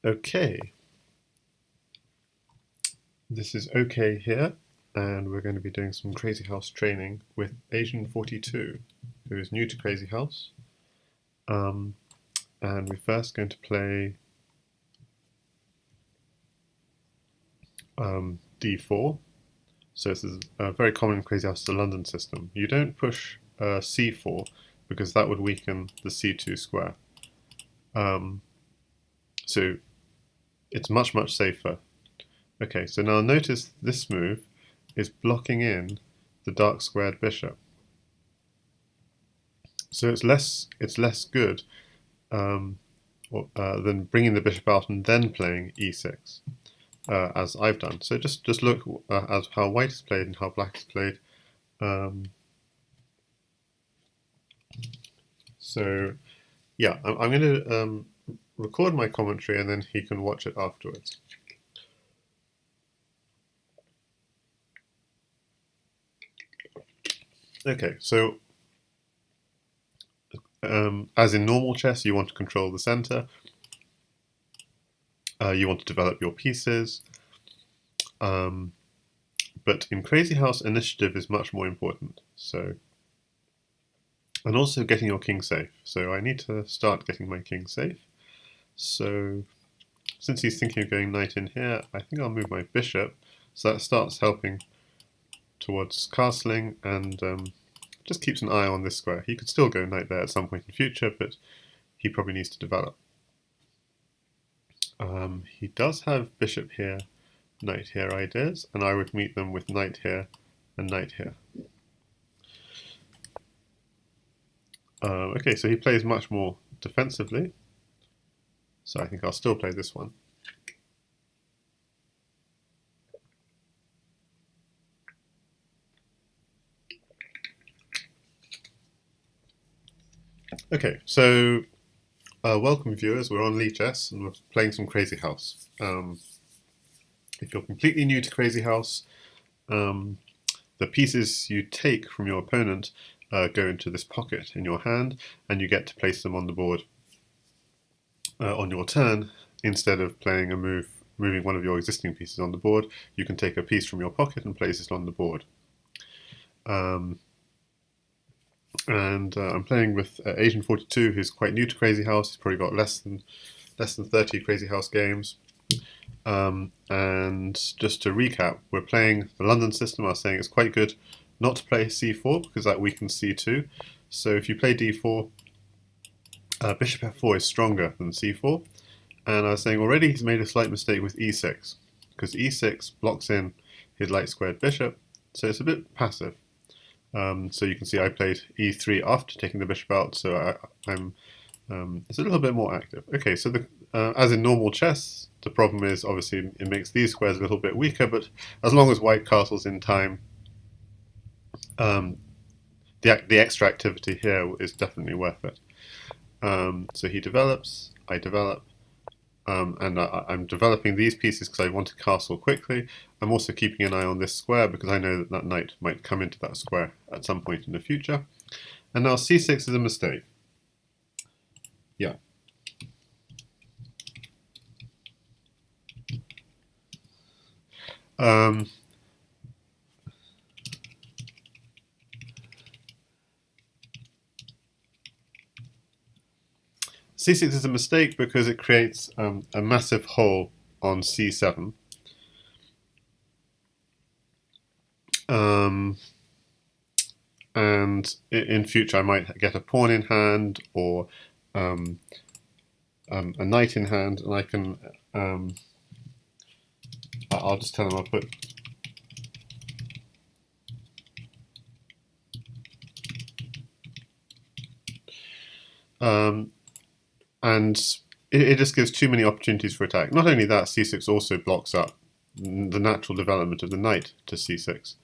Okay, this is OK here, and we're going to be doing some Crazyhouse training with asian42, who is new to Crazyhouse. And we're first going to play d4. So this is very common in Crazyhouse, the London system. You don't push c4 because that would weaken the c2 square. So it's much safer. Okay, so now notice this move is blocking in the dark squared bishop. So it's less good than bringing the bishop out and then playing e6, as I've done. So just look at how white is played and how black is played. So yeah, I'm going to record my commentary and then he can watch it afterwards. Okay, so as in normal chess, you want to control the center. You want to develop your pieces. But in Crazyhouse, initiative is much more important. So, and also getting your king safe. So I need to start getting my king safe. So since he's thinking of going knight in here, I think I'll move my bishop. So that starts helping towards castling and just keeps an eye on this square. He could still go knight there at some point in the future, but he probably needs to develop. He does have bishop here, knight here ideas, and I would meet them with knight here and knight here. Okay, so he plays much more defensively, so I think I'll still play this one. Okay, so welcome viewers, we're on Chess and we're playing some Crazyhouse. If you're completely new to Crazyhouse, the pieces you take from your opponent go into this pocket in your hand and you get to place them on the board on your turn. Instead of playing a move, moving one of your existing pieces on the board, you can take a piece from your pocket and place it on the board. I'm playing with asian42, who's quite new to Crazyhouse. He's probably got less than 30 Crazyhouse games. And just to recap, we're playing the London system. I was saying it's quite good not to play c4 because that weakens c2. So if you play d4, bishop f4 is stronger than c4. And I was saying already he's made a slight mistake with e6 because e6 blocks in his light squared bishop, so it's a bit passive. So you can see I played e3 after taking the bishop out, so it's a little bit more active. Okay, so as in normal chess, the problem is obviously it makes these squares a little bit weaker, but as long as white castles in time, the extra activity here is definitely worth it. So he develops, I develop, and I'm developing these pieces because I want to castle quickly. I'm also keeping an eye on this square because I know that that knight might come into that square at some point in the future. And now c6 is a mistake. Yeah. c6 is a mistake because it creates a massive hole on c7. And in future I might get a pawn in hand or a knight in hand, and I can I'll just tell him I'll put and it just gives too many opportunities for attack. Not only that, c6 also blocks up the natural development of the knight to c6,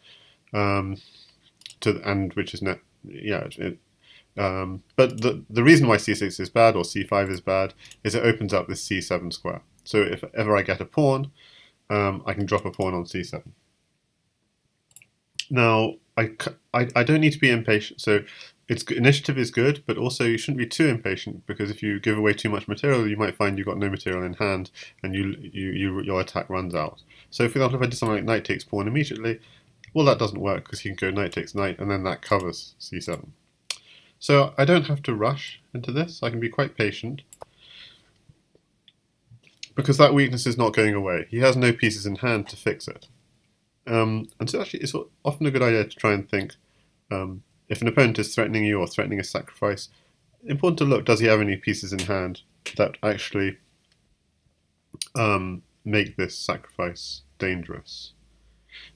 which is but the reason why c6 is bad or c5 is bad is it opens up this c7 square. So if ever I get a pawn, I can drop a pawn on c7. Now I don't need to be impatient. So initiative is good, but also you shouldn't be too impatient, because if you give away too much material, you might find you've got no material in hand, and your attack runs out. So, for example, if I did something like knight takes pawn immediately, well, that doesn't work because you can go knight takes knight, and then that covers c7. So I don't have to rush into this. I can be quite patient, because that weakness is not going away. He has no pieces in hand to fix it. And so actually it's often a good idea to try and think, if an opponent is threatening you or threatening a sacrifice, important to look, does he have any pieces in hand that actually make this sacrifice dangerous?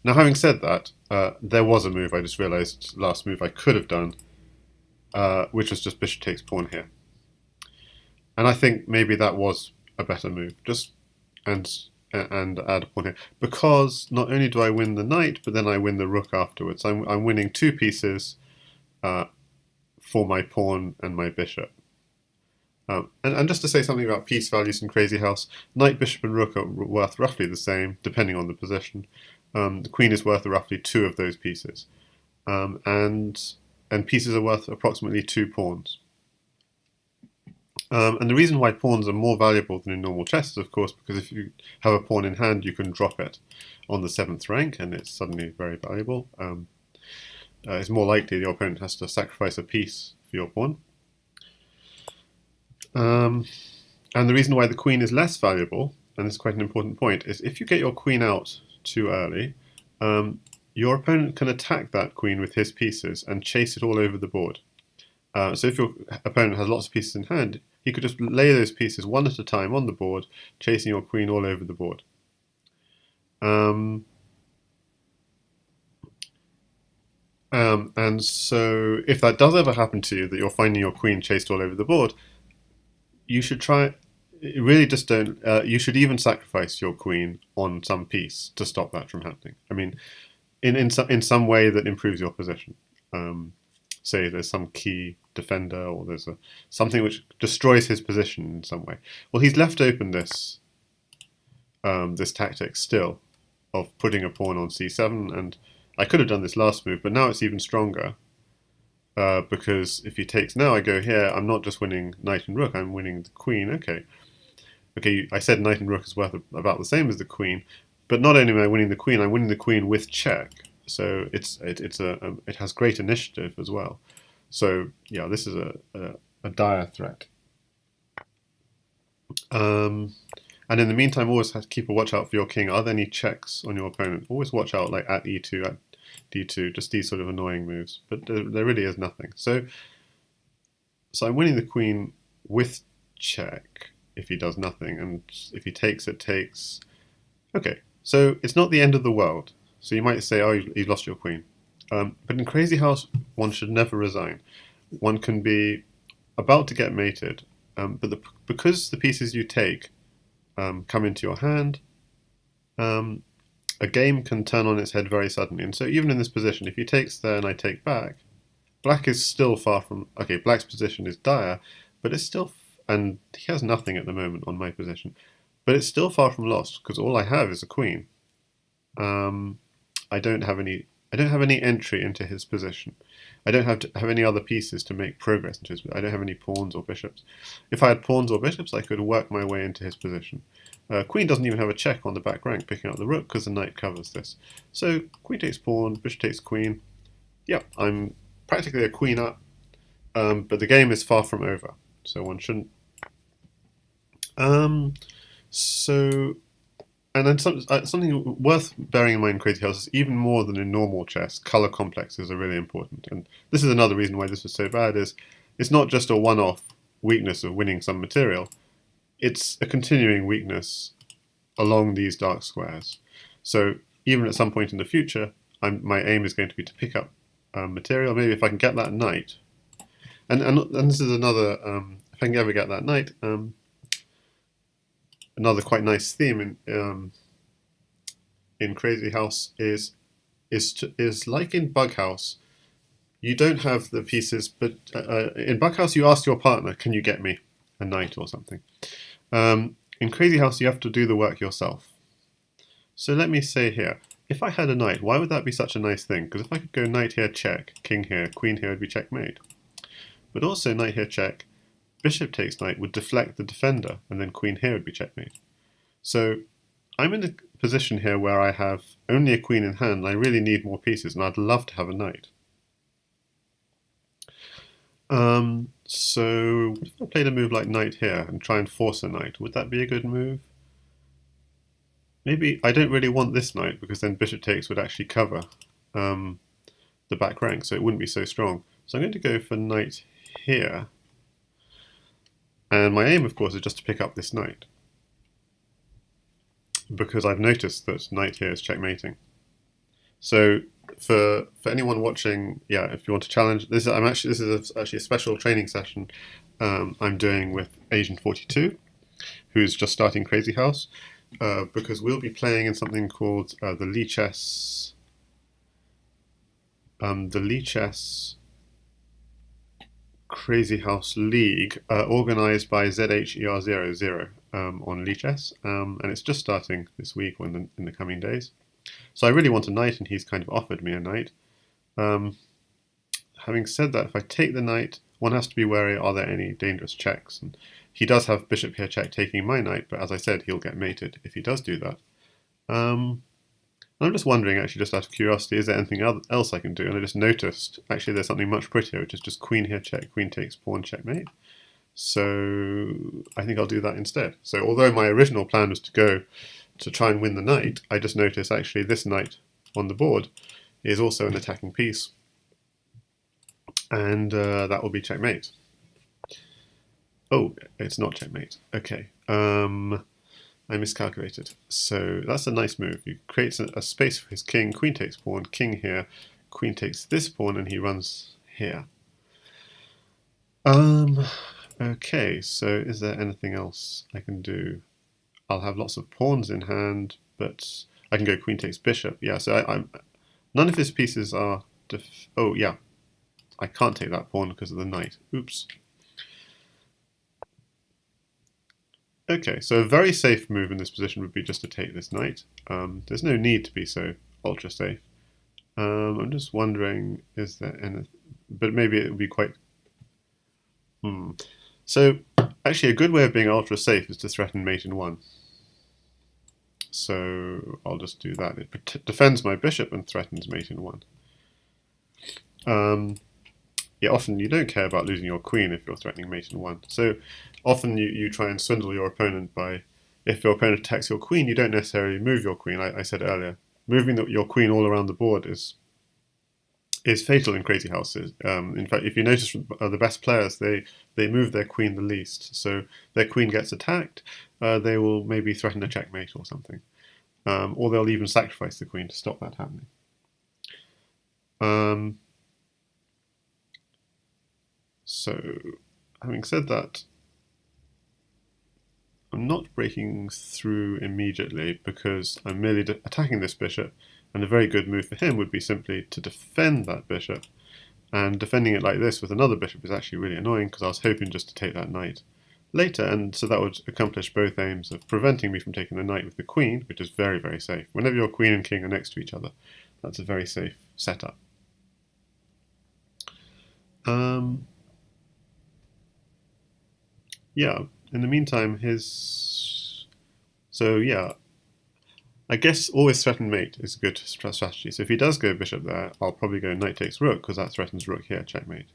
Now, having said that, there was a move I just realised, last move I could have done, which was just bishop takes pawn here. And I think maybe that was a better move, and add a pawn here, because not only do I win the knight, but then I win the rook afterwards. I'm winning two pieces for my pawn and my bishop. And just to say something about piece values in Crazyhouse, knight, bishop, and rook are worth roughly the same, depending on the position. The queen is worth roughly 2 of those pieces, and pieces are worth approximately 2 pawns. And the reason why pawns are more valuable than in normal chess is, of course, because if you have a pawn in hand, you can drop it on the 7th rank, and it's suddenly very valuable. It's more likely your opponent has to sacrifice a piece for your pawn. And the reason why the queen is less valuable, and this is quite an important point, is if you get your queen out too early, your opponent can attack that queen with his pieces and chase it all over the board. So if your opponent has lots of pieces in hand, he could just lay those pieces one at a time on the board, chasing your queen all over the board. And so if that does ever happen to you, that you're finding your queen chased all over the board, you should try, really just don't, you should even sacrifice your queen on some piece to stop that from happening. I mean, in some way that improves your position. Say there's some key defender, or there's something which destroys his position in some way. Well, he's left open this this tactic still of putting a pawn on c7, and I could have done this last move, but now it's even stronger, because if he takes now, I go here, I'm not just winning knight and rook, I'm winning the queen. Okay, I said knight and rook is worth about the same as the queen, but not only am I winning the queen, I'm winning the queen with check. So it has great initiative as well. So yeah, this is a dire threat. And in the meantime, always have to keep a watch out for your king. Are there any checks on your opponent? Always watch out, like at e2, at d2, just these sort of annoying moves. But there really is nothing. So I'm winning the queen with check if he does nothing, and if he takes, it takes. Okay, so it's not the end of the world. So you might say, oh, you've lost your queen. But in Crazyhouse, one should never resign. One can be about to get mated, but because the pieces you take come into your hand, a game can turn on its head very suddenly. And so even in this position, if he takes there and I take back, black is still far from... Okay, black's position is dire, but it's still... And he has nothing at the moment on my position. But it's still far from lost, because all I have is a queen. I don't have any entry into his position. I don't have any other pieces to make progress into his position. I don't have any pawns or bishops. If I had pawns or bishops, I could work my way into his position. Queen doesn't even have a check on the back rank picking up the rook, because the knight covers this. So queen takes pawn, bishop takes queen. Yep, I'm practically a queen up, but the game is far from over, so one shouldn't. And then something worth bearing in mind in Crazyhouse is, even more than in normal chess, colour complexes are really important. And this is another reason why this was so bad, is it's not just a one-off weakness of winning some material, it's a continuing weakness along these dark squares. So even at some point in the future, my aim is going to be to pick up material, maybe if I can get that knight. And this is another, if I can ever get that knight, another quite nice theme in Crazyhouse is like in Bughouse. You don't have the pieces, but in Bughouse you ask your partner, "Can you get me a knight or something?" In Crazyhouse you have to do the work yourself. So let me say here, if I had a knight, why would that be such a nice thing? Because if I could go knight here, check, king here, queen here, would be checkmate. but also knight here check, bishop takes knight would deflect the defender, and then queen here would be checkmate. So I'm in a position here where I have only a queen in hand, and I really need more pieces, and I'd love to have a knight. So if I played a move like knight here and try and force a knight, would that be a good move? Maybe I don't really want this knight, because then bishop takes would actually cover the back rank, so it wouldn't be so strong. So I'm going to go for knight here. And my aim, of course, is just to pick up this knight, because I've noticed that knight here is checkmating. So for anyone watching, yeah, if you want to challenge, this is actually a special training session I'm doing with asian42, who's just starting Crazyhouse, because we'll be playing in something called the Lichess Crazyhouse League, organised by ZHER00 on Lichess, and it's just starting this week or in the coming days. So I really want a knight, and he's kind of offered me a knight. Having said that, if I take the knight, one has to be wary, are there any dangerous checks? And he does have bishop here check taking my knight, but as I said, he'll get mated if he does do that. I'm just wondering, actually, just out of curiosity, is there anything else I can do? And I just noticed, actually, there's something much prettier, which is just queen here check, queen takes, pawn checkmate. So I think I'll do that instead. So although my original plan was to go to try and win the knight, I just noticed, actually, this knight on the board is also an attacking piece. And that will be checkmate. Oh, it's not checkmate. Okay. I miscalculated. So that's a nice move. He creates a space for his king, queen takes pawn, king here, queen takes this pawn, and he runs here. Okay, so is there anything else I can do? I'll have lots of pawns in hand, but I can go queen takes bishop. Yeah, so none of his pieces are... oh, yeah. I can't take that pawn because of the knight. Oops. Okay, so a very safe move in this position would be just to take this knight. There's no need to be so ultra safe. I'm just wondering, is there anything... But maybe it would be quite... So, actually, a good way of being ultra safe is to threaten mate in 1. So, I'll just do that. It defends my bishop and threatens mate in 1. Yeah, often you don't care about losing your queen if you're threatening mate in 1. So often you try and swindle your opponent by, if your opponent attacks your queen, you don't necessarily move your queen. I said earlier, moving your queen all around the board is fatal in Crazyhouse. In fact, if you notice the best players, they move their queen the least. So their queen gets attacked, they will maybe threaten a checkmate or something. Or they'll even sacrifice the queen to stop that happening. So, having said that, I'm not breaking through immediately because I'm merely attacking this bishop, and a very good move for him would be simply to defend that bishop, and defending it like this with another bishop is actually really annoying because I was hoping just to take that knight later, and so that would accomplish both aims of preventing me from taking the knight with the queen, which is very, very safe. Whenever your queen and king are next to each other, that's a very safe setup. Yeah, in the meantime, so yeah, I guess always threaten mate is a good strategy. So if he does go bishop there, I'll probably go knight takes rook, because that threatens rook here, checkmate.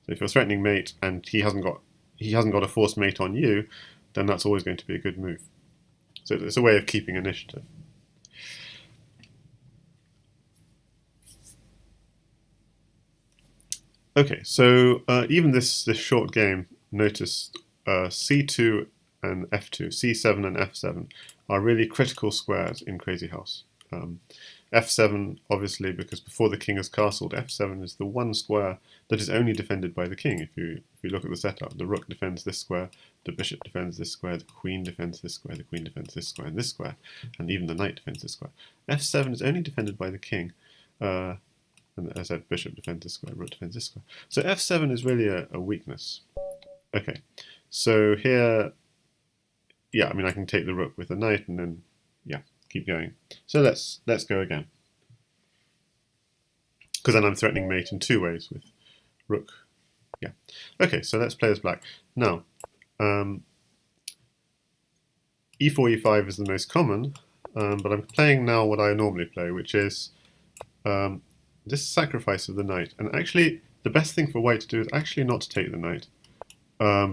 So if you're threatening mate and he hasn't got a forced mate on you, then that's always going to be a good move. So it's a way of keeping initiative. Okay, so even this short game, notice c2 and f2, c7 and f7 are really critical squares in Crazyhouse. f7, obviously, because before the king is castled, f7 is the one square that is only defended by the king. If you look at the setup, the rook defends this square, the bishop defends this square, the queen defends this square, the queen defends this square and this square, and even the knight defends this square. f7 is only defended by the king. And as I said, bishop defends this square, rook defends this square. So f7 is really a weakness. Okay, so here, yeah, I mean I can take the rook with the knight and then, yeah, keep going. So let's go again. Because then I'm threatening mate in two ways, with rook Yeah. Okay, so let's play as black. Now, e4, e5 is the most common, but I'm playing now what I normally play, which is this sacrifice of the knight. And actually, the best thing for white to do is actually not to take the knight,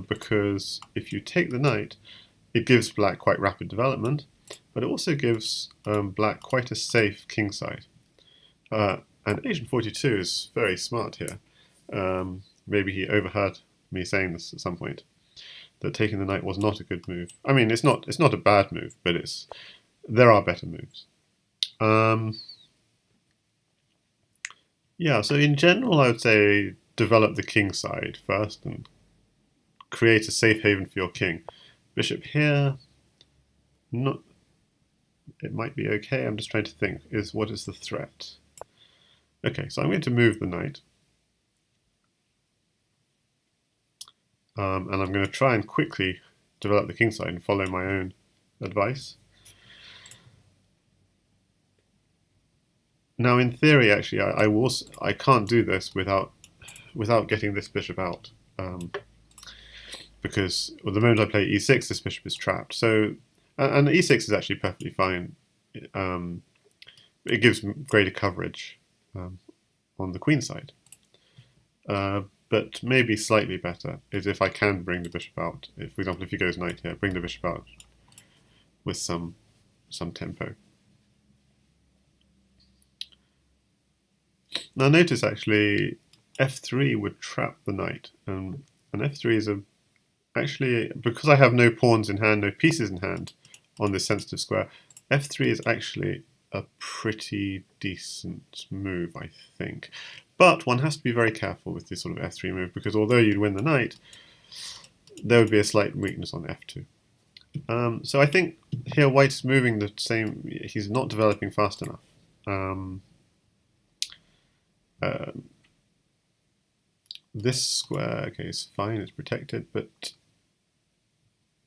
because if you take the knight, it gives black quite rapid development, but it also gives black quite a safe kingside. And asian42 is very smart here. Maybe he overheard me saying this at some point, that taking the knight was not a good move. I mean, it's not a bad move, but there are better moves. Yeah, so in general, I would say develop the king side first and create a safe haven for your king. Bishop here, not. It might be okay. I'm just trying to think. What is the threat? Okay, so I'm going to move the knight. And I'm going to try and quickly develop the king side and follow my own advice. Now, in theory, actually, I can't do this without getting this bishop out, because the moment I play e6, this bishop is trapped. So, and e6 is actually perfectly fine. It gives greater coverage on the queen side. But maybe slightly better is if I can bring the bishop out. For example, if he goes knight here, bring the bishop out with some tempo. Now notice actually f3 would trap the knight, and f3 is actually, because I have no pawns in hand, no pieces in hand on this sensitive square, f3 is actually a pretty decent move, I think. But one has to be very careful with this sort of f3 move, because although you'd win the knight, there would be a slight weakness on f2. So I think here white's moving the same, he's not developing fast enough. This square, okay, is fine, it's protected, but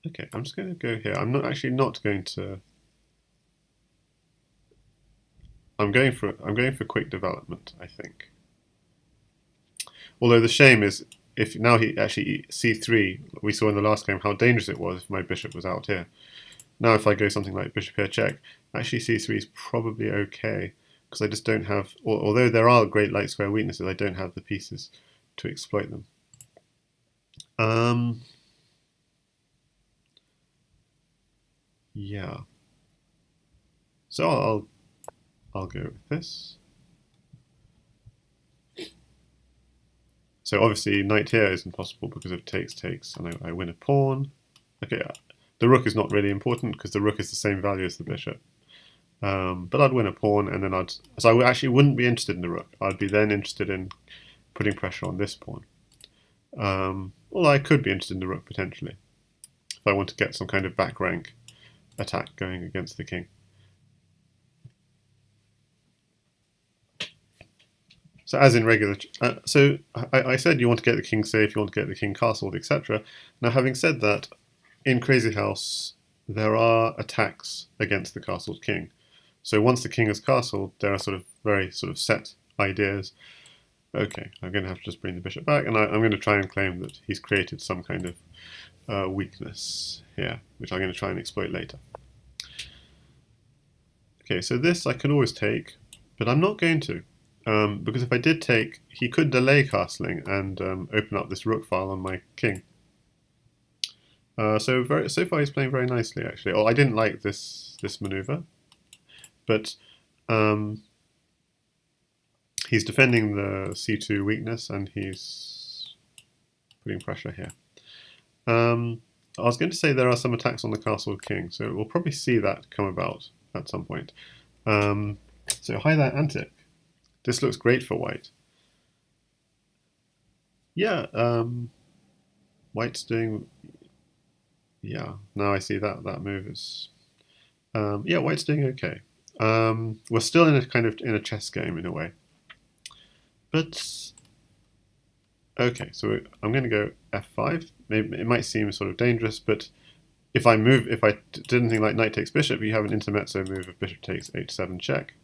okay, I'm just going to go here. I'm not going to. I'm going for quick development, I think. Although the shame is, if now he actually c3, we saw in the last game how dangerous it was if my bishop was out here. Now if I go something like bishop here check, actually c3 is probably okay, because I just don't have, although there are great light square weaknesses, I don't have the pieces to exploit them. Yeah. So I'll go with this. So obviously knight here is impossible because of takes, and I win a pawn. Okay, the rook is not really important because the rook is the same value as the bishop. But I'd win a pawn, and then so I actually wouldn't be interested in the rook. I'd be then interested in putting pressure on this pawn. Well, I could be interested in the rook potentially, if I want to get some kind of back rank attack going against the king. So as in regular, so I said you want to get the king safe, you want to get the king castled, etc. Now having said that, in Crazyhouse there are attacks against the castled king. So once the king is castled, there are very set ideas. Okay, I'm going to have to just bring the bishop back, and I'm going to try and claim that he's created some kind of weakness here, which I'm going to try and exploit later. Okay, so this I could always take, but I'm not going to. Because if I did take, he could delay castling and open up this rook file on my king. So far he's playing very nicely, actually. Oh, I didn't like this maneuver, but he's defending the c2 weakness and he's putting pressure here. I was going to say there are some attacks on the castle king, so we'll probably see that come about at some point. So hi there, Antic. This looks great for white. Yeah, white's doing. Yeah, now I see that move is. Yeah, white's doing okay. We're still in a chess game in a way, but okay. So I'm going to go f5. Maybe it might seem sort of dangerous, but if I did anything like knight takes bishop, you have an intermezzo move of bishop takes h7 check.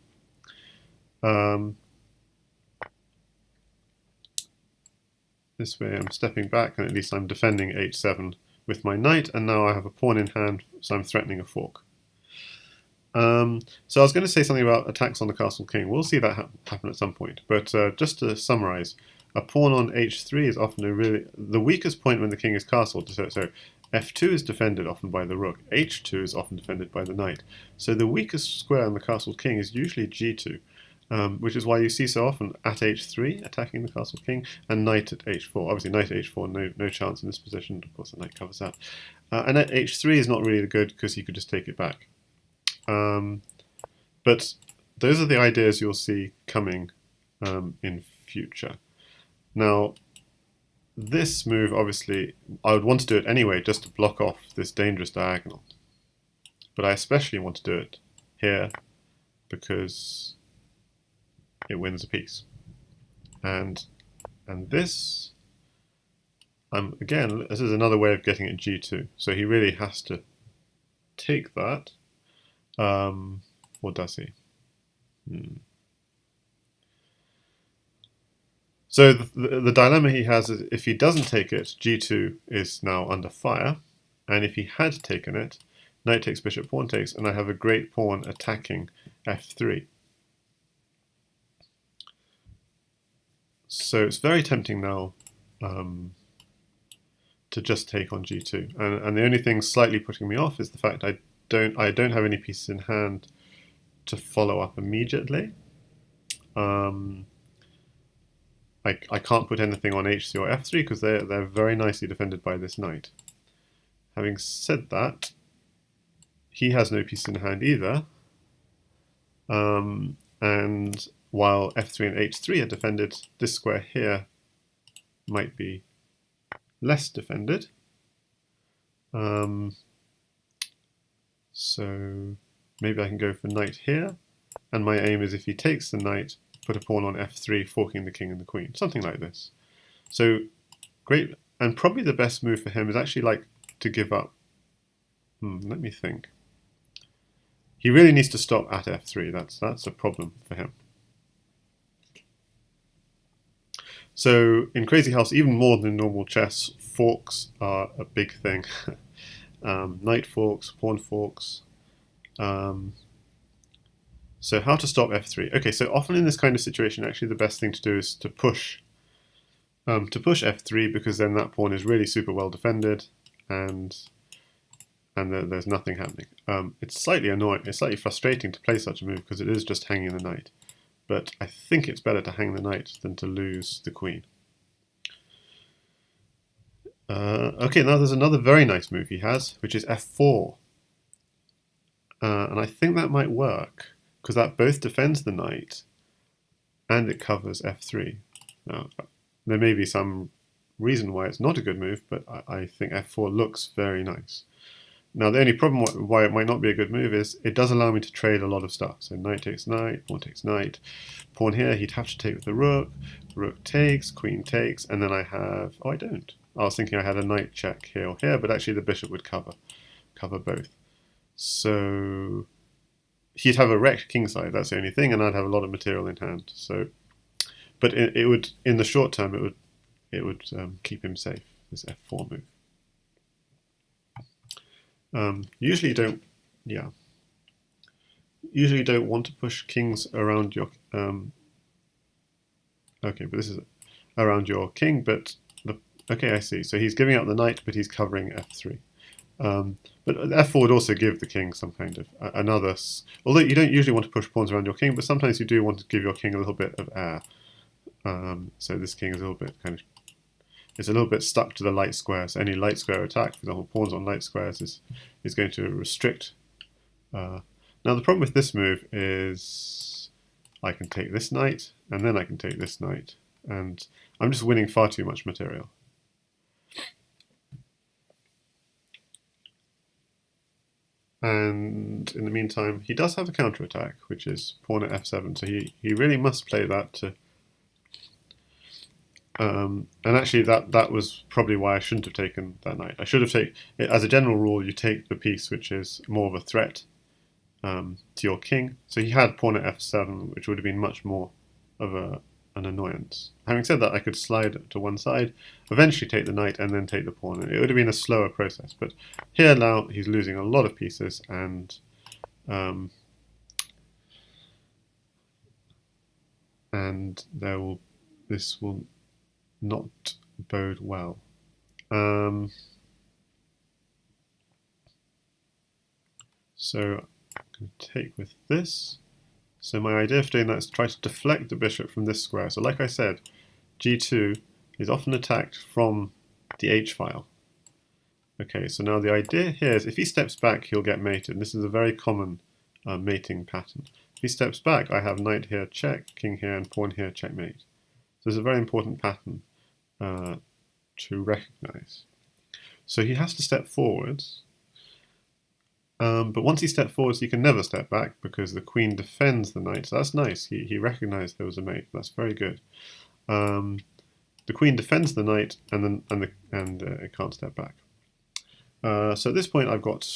This way I'm stepping back, and at least I'm defending h7 with my knight, and now I have a pawn in hand, so I'm threatening a fork. So I was going to say something about attacks on the castle king. We'll see that happen at some point. But just to summarize, a pawn on h3 is often the weakest point when the king is castled. So f2 is defended often by the rook. h2 is often defended by the knight. So the weakest square on the castle king is usually g2, which is why you see so often at h3 attacking the castle king and knight at h4. Obviously knight at h4, no chance in this position. Of course the knight covers that. And at h3 is not really good because he could just take it back. But those are the ideas you'll see coming in future. Now, this move, obviously, I would want to do it anyway just to block off this dangerous diagonal. But I especially want to do it here because it wins a piece. And this, again, this is another way of getting at g2. So he really has to take that. Or does he? So the dilemma he has is if he doesn't take it, g2 is now under fire, and if he had taken it, knight takes, bishop, pawn takes, and I have a great pawn attacking f3. So it's very tempting now to just take on g2, and the only thing slightly putting me off is the fact I don't have any pieces in hand to follow up immediately. I can't put anything on h3 or f3 because they're very nicely defended by this knight. Having said that, he has no piece in hand either, and while f3 and h3 are defended, this square here might be less defended. So maybe I can go for knight here, and my aim is if he takes the knight, put a pawn on f3, forking the king and the queen, something like this. So great, and probably the best move for him is actually like to give up. Let me think. He really needs to stop at f3. That's a problem for him. So in Crazyhouse, even more than normal chess, forks are a big thing. Knight forks, pawn forks. So how to stop f3? Okay, so often in this kind of situation, actually the best thing to do is to push f3 because then that pawn is really super well defended and there's nothing happening. It's slightly annoying, it's slightly frustrating to play such a move because it is just hanging the knight. But I think it's better to hang the knight than to lose the queen. Okay, now there's another very nice move he has, which is f4. And I think that might work, because that both defends the knight and it covers f3. Now, there may be some reason why it's not a good move, but I think f4 looks very nice. Now, the only problem why it might not be a good move is it does allow me to trade a lot of stuff. So knight takes knight, pawn takes knight. Pawn here, he'd have to take with the rook takes, queen takes, and then I have, oh, I don't. I was thinking I had a knight check here or here, but actually the bishop would cover both. So he'd have a wrecked kingside, that's the only thing, and I'd have a lot of material in hand. So, but it would, in the short term, it would keep him safe, this f4 move. Usually you don't want to push kings around your okay, but this is around your king, but okay, I see. So he's giving up the knight, but he's covering f3. But f4 would also give the king some kind of another, although you don't usually want to push pawns around your king, but sometimes you do want to give your king a little bit of air. So this king is a little bit it's a little bit stuck to the light square, so any light square attack, for example, pawns on light squares is going to restrict. Now the problem with this move is I can take this knight, and then I can take this knight, and I'm just winning far too much material. And in the meantime, he does have a counterattack, which is pawn at f7, so he really must play that to... and actually that was probably why I shouldn't have taken that knight. I should have taken, as a general rule, you take the piece which is more of a threat to your king. So he had pawn at f7, which would have been much more of an annoyance. Having said that, I could slide to one side, eventually take the knight, and then take the pawn. It would have been a slower process, but here now he's losing a lot of pieces, and this will not bode well. So I'm going to take with this. So my idea for doing that is to try to deflect the bishop from this square. So like I said, g2 is often attacked from the h-file. Okay, so now the idea here is if he steps back, he'll get mated. This is a very common mating pattern. If he steps back, I have knight here, check, king here, and pawn here, checkmate. So it's a very important pattern to recognize. So he has to step forwards. But once he steps forwards, he can never step back because the queen defends the knight. So that's nice. He recognized there was a mate. That's very good. The queen defends the knight, and it can't step back. So at this point, I've got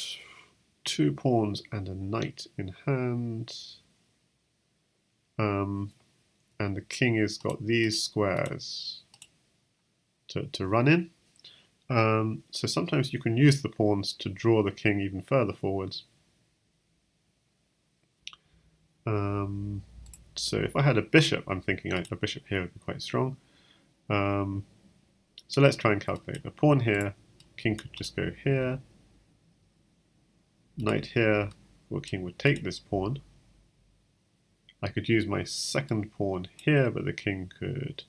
2 pawns and a knight in hand, and the king has got these squares to run in. So sometimes you can use the pawns to draw the king even further forwards. So if I had a bishop, I'm thinking a bishop here would be quite strong. So let's try and calculate. A pawn here, king could just go here. Knight here, well, king would take this pawn. I could use my second pawn here, but the king could...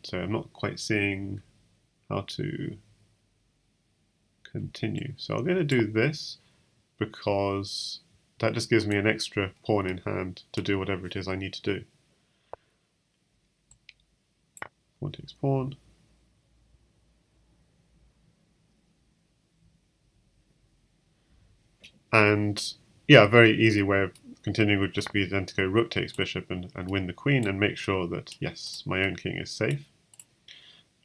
So I'm not quite seeing how to continue. So I'm going to do this because that just gives me an extra pawn in hand to do whatever it is I need to do. Pawn takes pawn. And yeah, a very easy way of continuing would just be then to go rook takes bishop and win the queen and make sure that, yes, my own king is safe.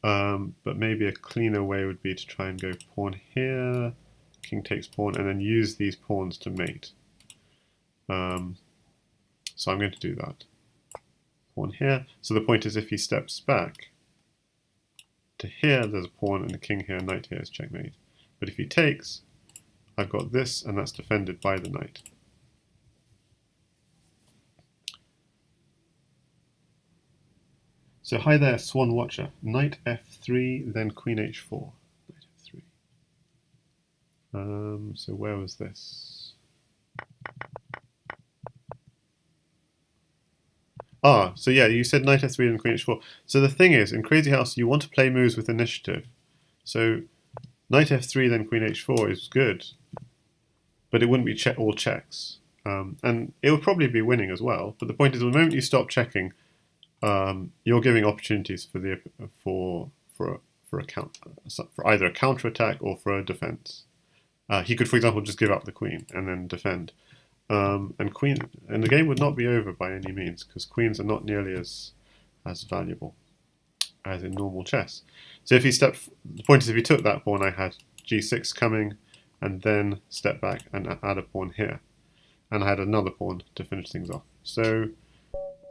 But maybe a cleaner way would be to try and go pawn here, king takes pawn, and then use these pawns to mate. So I'm going to do that. Pawn here. So the point is if he steps back to here, there's a pawn, and the king here, knight here is checkmate. But if he takes, I've got this, and that's defended by the knight. So hi there, Swan Watcher. Knight f3, then queen h4. Knight f3. So where was this? So yeah, you said knight f3 and queen h4. So the thing is, in Crazyhouse, you want to play moves with initiative. So knight f3, then queen h4 is good, but it wouldn't be all checks. And it would probably be winning as well. But the point is, the moment you stop checking, you're giving opportunities for either a counter-attack or for a defense. He could, for example, just give up the queen and then defend. And the game would not be over by any means, because queens are not nearly as valuable as in normal chess. So if he the point is if he took that pawn, I had g6 coming, and then step back and add a pawn here, and I had another pawn to finish things off. So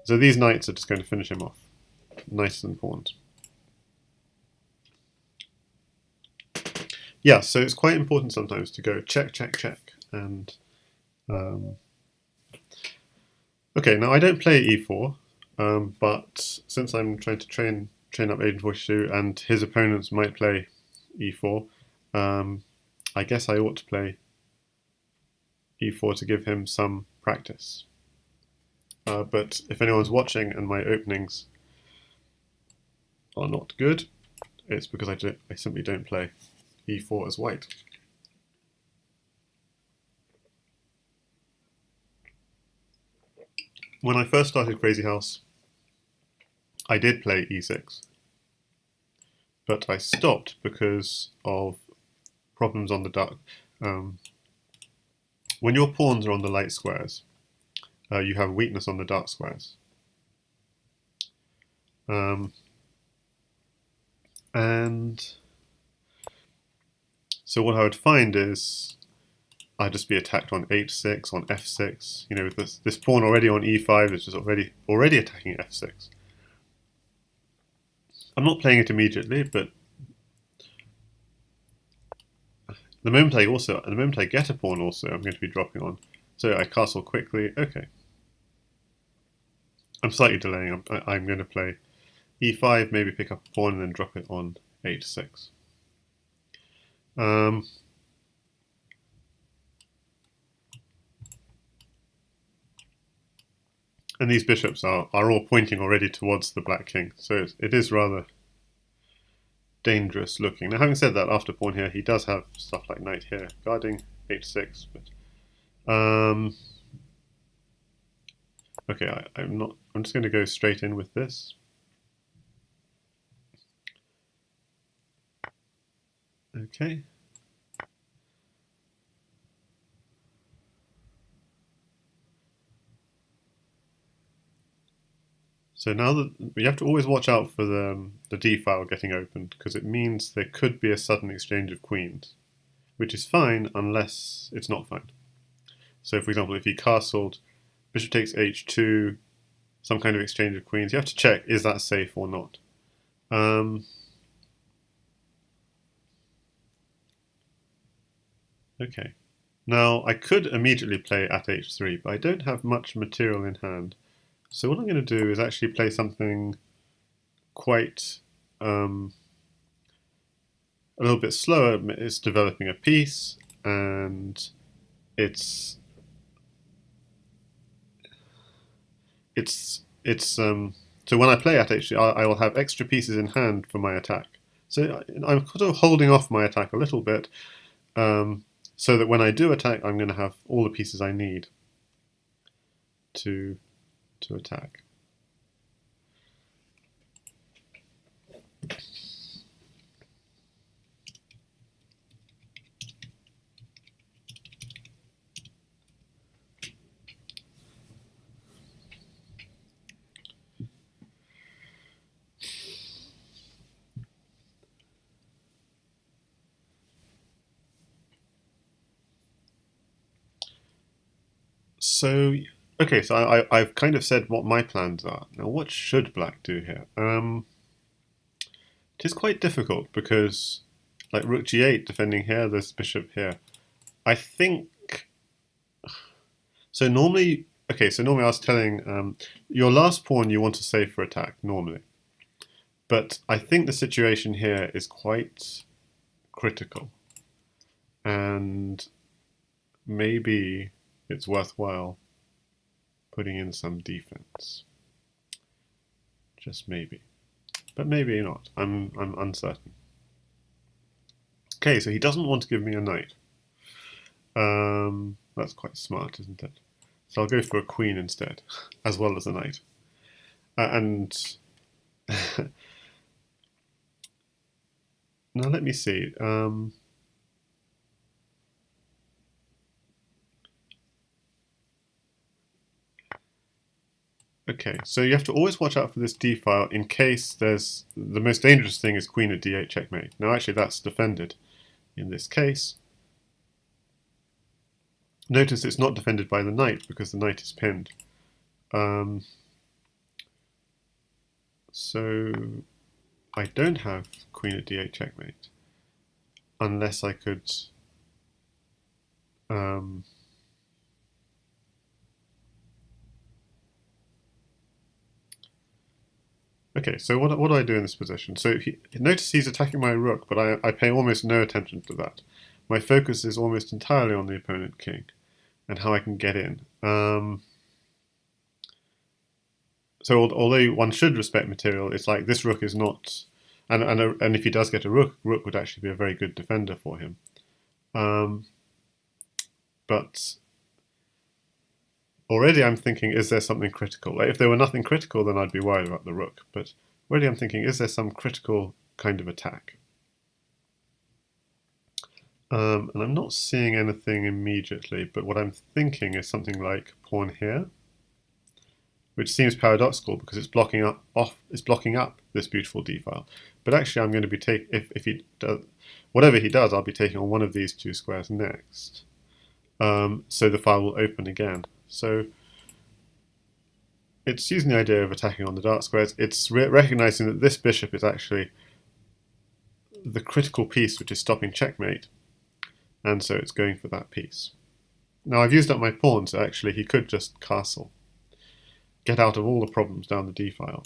these knights are just going to finish him off, knights and pawns. Yeah, so it's quite important sometimes to go check, check, check, and okay. Now I don't play e4, but since I'm trying to train up asian42, and his opponents might play e4, I guess I ought to play e4 to give him some practice. But if anyone's watching and my openings are not good, it's because I simply don't play e4 as white. When I first started Crazyhouse, I did play e6, but I stopped because of problems on the dark. When your pawns are on the light squares, you have weakness on the dark squares. And so what I would find is I'd just be attacked on h6, on f6. You know, with this pawn already on e5 is just already attacking f6. I'm not playing it immediately, but the moment I get a pawn also, I'm going to be dropping on. So I castle quickly. Okay. I'm slightly delaying. I'm going to play e5, maybe pick up a pawn and then drop it on h6. And these bishops are all pointing already towards the black king, so it is rather dangerous looking. Now, having said that, after pawn here, he does have stuff like knight here, guarding h6. But okay, I'm just going to go straight in with this. Okay. So now that you have to always watch out for the d file getting opened, because it means there could be a sudden exchange of queens, which is fine unless it's not fine. So, for example, if he castled, bishop takes h2, some kind of exchange of queens, you have to check, is that safe or not? Okay. Now, I could immediately play at h3, but I don't have much material in hand. So what I'm going to do is actually play something quite a little bit slower. It's developing a piece, and so when I play at h3, I will have extra pieces in hand for my attack. So I'm sort of holding off my attack a little bit, so that when I do attack, I'm going to have all the pieces I need to attack. So, okay, so I've kind of said what my plans are. Now, what should black do here? It is quite difficult because, like rook g8 defending here, there's bishop here. I think so. Normally, okay, so normally I was telling your last pawn you want to save for attack normally, but I think the situation here is quite critical, and maybe it's worthwhile putting in some defense. Just maybe. But maybe not. I'm uncertain. Okay, so he doesn't want to give me a knight. That's quite smart, isn't it? So I'll go for a queen instead, as well as a knight. And now let me see. Okay, so you have to always watch out for this d file in case there's the most dangerous thing is queen at d8 checkmate. Now actually that's defended in this case. Notice it's not defended by the knight because the knight is pinned. So I don't have queen at d8 checkmate unless I could okay, so what do I do in this position? So notice he's attacking my rook, but I pay almost no attention to that. My focus is almost entirely on the opponent king and how I can get in. So although one should respect material, it's like this rook is not, and if he does get a rook, rook would actually be a very good defender for him. But already I'm thinking, is there something critical? Like if there were nothing critical, then I'd be worried about the rook. But already I'm thinking, is there some critical kind of attack? And I'm not seeing anything immediately, but what I'm thinking is something like pawn here, which seems paradoxical because it's blocking up this beautiful d file. But actually, I'm going to be if he does whatever he does, I'll be taking on one of these two squares next. so the file will open again. So it's using the idea of attacking on the dark squares. It's recognizing that this bishop is actually the critical piece which is stopping checkmate, and so it's going for that piece. Now I've used up my pawn, so actually he could just castle, get out of all the problems down the d file.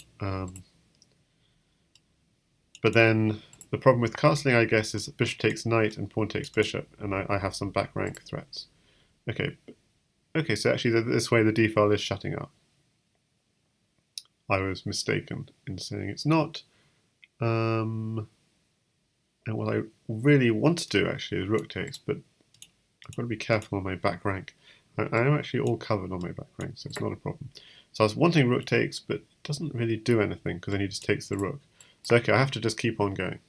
But then the problem with castling, I guess, is that bishop takes knight and pawn takes bishop, and I have some back rank threats. Okay, so actually this way the d file is shutting up. I was mistaken in saying it's not. And what I really want to do actually is rook takes, but I've got to be careful on my back rank. I am actually all covered on my back rank, so it's not a problem. So I was wanting rook takes, but it doesn't really do anything because then he just takes the rook. So okay, I have to just keep on going.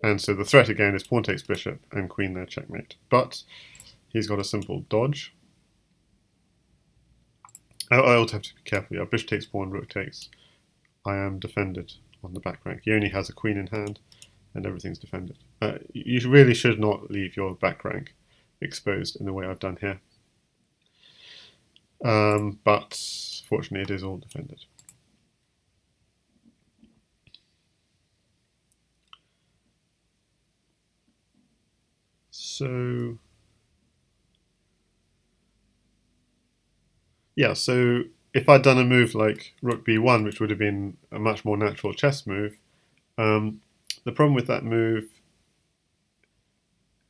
And so the threat again is pawn takes bishop and queen there checkmate. But he's got a simple dodge. I also have to be careful. Yeah, bishop takes pawn, rook takes. I am defended on the back rank. He only has a queen in hand, and everything's defended. You really should not leave your back rank exposed in the way I've done here. But fortunately, it is all defended. So yeah, so if I'd done a move like rook b1, which would have been a much more natural chess move, the problem with that move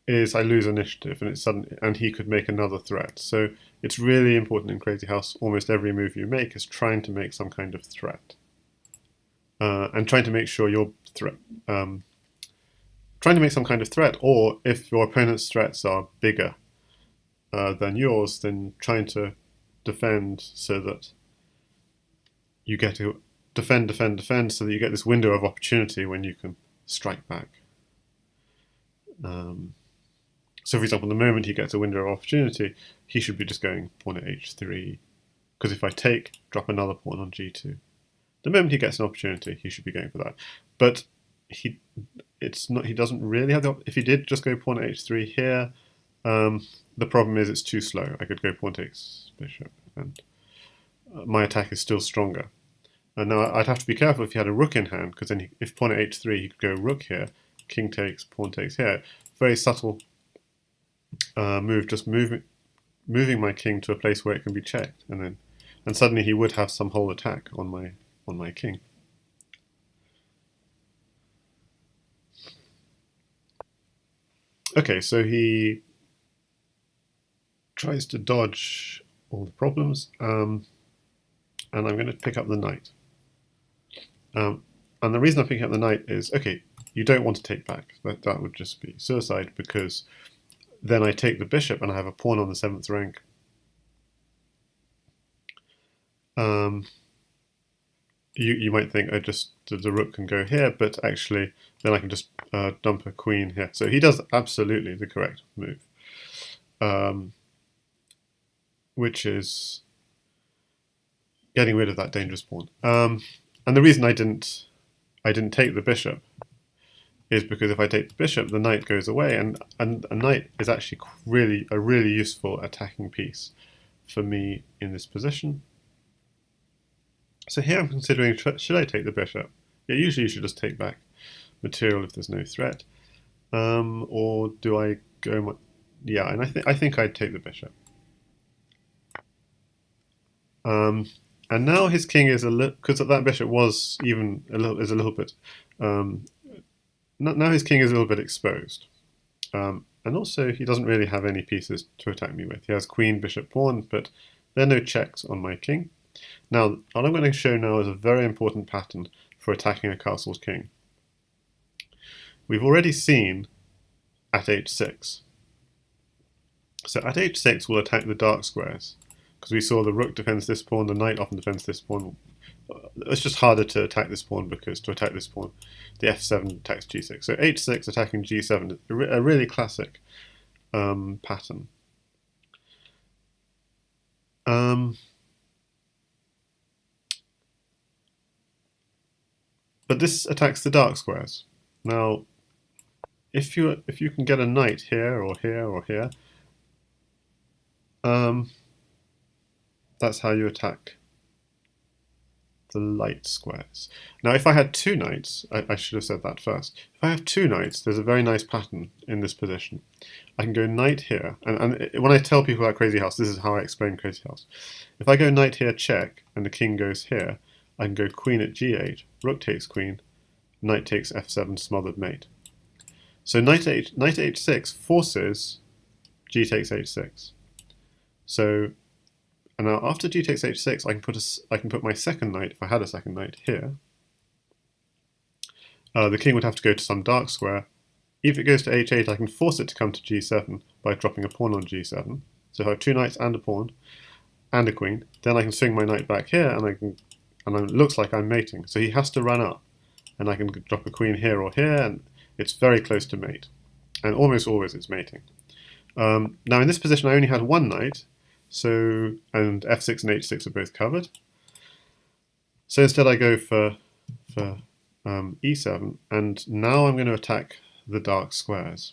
is I lose initiative, and it's sudden, and he could make another threat. So it's really important in Crazyhouse. Almost every move you make is trying to make some kind of threat, and trying to make sure your threat, trying to make some kind of threat, or if your opponent's threats are bigger than yours, then trying to defend so that you get to defend, so that you get this window of opportunity when you can strike back. So for example, the moment he gets a window of opportunity, he should be just going pawn at h3, because if I take, drop another pawn on g2. The moment he gets an opportunity, he should be going for that. But he doesn't really have the, if he did just go pawn at h3 here, the problem is it's too slow. I could go pawn takes bishop, and my attack is still stronger. And now I'd have to be careful if he had a rook in hand, because then if pawn at h3, he could go rook here, king takes, pawn takes here. Very subtle move, just moving my king to a place where it can be checked, and suddenly he would have some whole attack on my king. Okay, so he tries to dodge all the problems, and I'm going to pick up the knight. And the reason I'm picking up the knight is, okay, you don't want to take back. That would just be suicide, because then I take the bishop and I have a pawn on the 7th rank. You might think the rook can go here, but actually then I can just dump a queen here. So he does absolutely the correct move, which is getting rid of that dangerous pawn. And the reason I didn't take the bishop is because if I take the bishop, the knight goes away, and a knight is actually a really useful attacking piece for me in this position. So here I'm considering, should I take the bishop? Yeah, usually you should just take back material if there's no threat, or do I go? Yeah, and I think I'd take the bishop. And now his king is a little, because that bishop was even a little bit. Now his king is a little bit exposed, and also he doesn't really have any pieces to attack me with. He has queen, bishop, pawn, but there are no checks on my king. Now, what I'm going to show now is a very important pattern for attacking a castle's king. We've already seen at h6. So at h6 we'll attack the dark squares, because we saw the rook defends this pawn, the knight often defends this pawn. It's just harder to attack this pawn, because to attack this pawn, the f7 attacks g6. So h6 attacking g7 is a really classic pattern. But this attacks the dark squares. Now, if you can get a knight here or here or here, that's how you attack the light squares. Now, if I had two knights, I should have said that first. If I have two knights, there's a very nice pattern in this position. I can go knight here, and when I tell people about Crazyhouse, this is how I explain Crazyhouse. If I go knight here, check, and the king goes here, I can go queen at g8, rook takes queen, knight takes f7, smothered mate. So knight h6 forces g takes h6. So, and now after g takes h6, I can put my second knight, if I had a second knight, here. The king would have to go to some dark square. If it goes to h8, I can force it to come to g7 by dropping a pawn on g7. So if I have two knights and a pawn and a queen, then I can swing my knight back here, and it looks like I'm mating. So he has to run up, and I can drop a queen here or here, and it's very close to mate. And almost always it's mating. Now in this position I only had one knight, and f6 and h6 are both covered. So instead I go for e7, and now I'm going to attack the dark squares.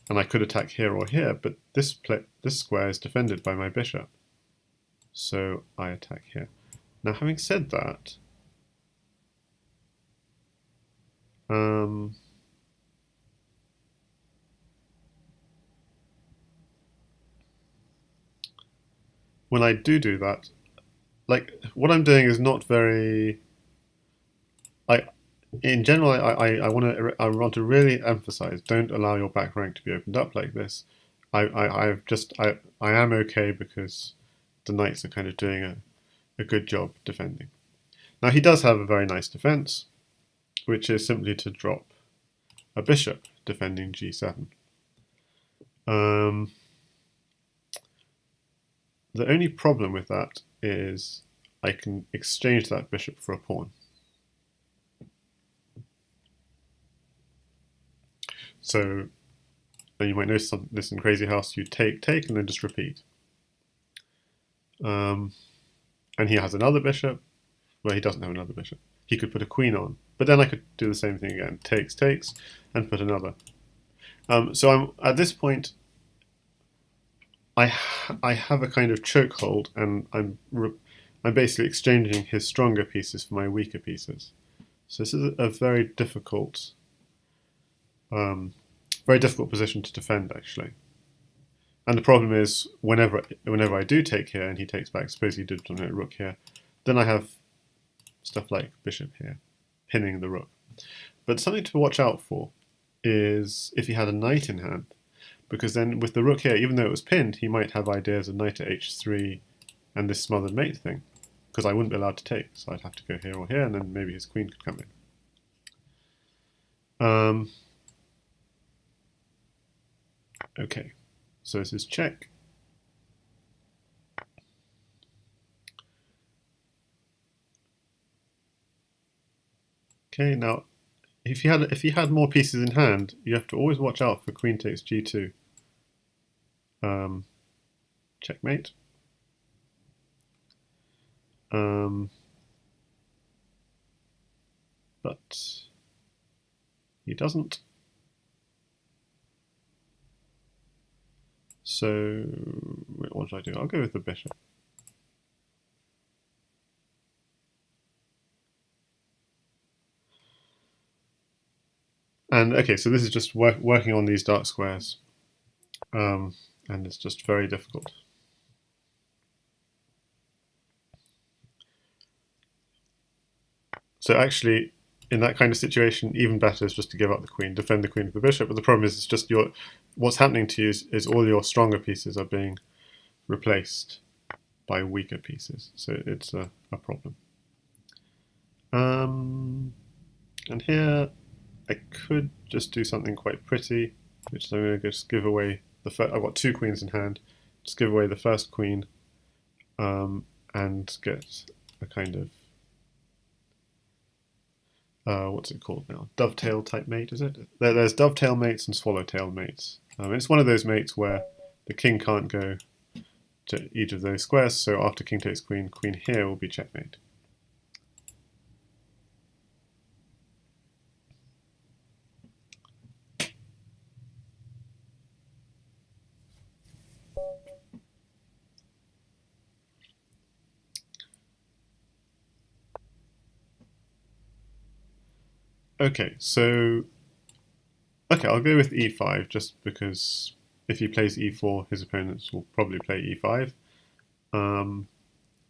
And I could attack here or here, but this square is defended by my bishop. So I attack here. Now having said that, when I do that, like what I'm doing is not very. In general, I want to really emphasize: don't allow your back rank to be opened up like this. I am okay because the knights are kind of doing a good job defending. Now he does have a very nice defense, which is simply to drop a bishop defending g7. The only problem with that is I can exchange that bishop for a pawn. So, and you might notice this in Crazyhouse, you take, and then just repeat. And he has another bishop. Well, he doesn't have another bishop. He could put a queen on, but then I could do the same thing again. Takes, and put another. So I'm at this point, I have a kind of chokehold, and I'm basically exchanging his stronger pieces for my weaker pieces. So this is a very difficult position to defend, actually. And the problem is, whenever I do take here and he takes back, suppose he did dominate rook here, then I have stuff like bishop here, pinning the rook. But something to watch out for is if he had a knight in hand, because then with the rook here, even though it was pinned, he might have ideas of knight to h3 and this smothered mate thing, because I wouldn't be allowed to take, so I'd have to go here or here, and then maybe his queen could come in. Okay, so this is check. Okay, now if you had more pieces in hand, you have to always watch out for queen takes g2. Checkmate. But he doesn't. So what should I do? I'll go with the bishop. And okay, so this is just working on these dark squares, and it's just very difficult. So actually, in that kind of situation, even better is just to give up the queen, defend the queen with the bishop. But the problem is, it's just what's happening to you is all your stronger pieces are being replaced by weaker pieces. So it's a problem. And here I could just do something quite pretty, which is I'm going to just give away the first. I've got two queens in hand. Just give away the first queen, and get a kind of what's it called now? Dovetail type mate, is it? There's dovetail mates and swallowtail mates. It's one of those mates where the king can't go to each of those squares, so after king takes queen, queen here will be checkmate. Okay, so I'll go with e5 just because if he plays e4, his opponents will probably play e5, and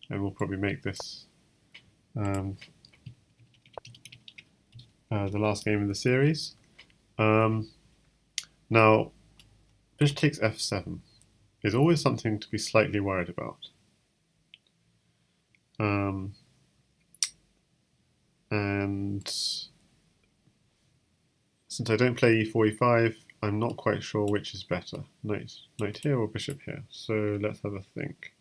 we'll probably make this um, the last game of the series. Now, bishop takes f7 is always something to be slightly worried about. And since I don't play e4, e5, I'm not quite sure which is better, knight here or bishop here. So let's have a think.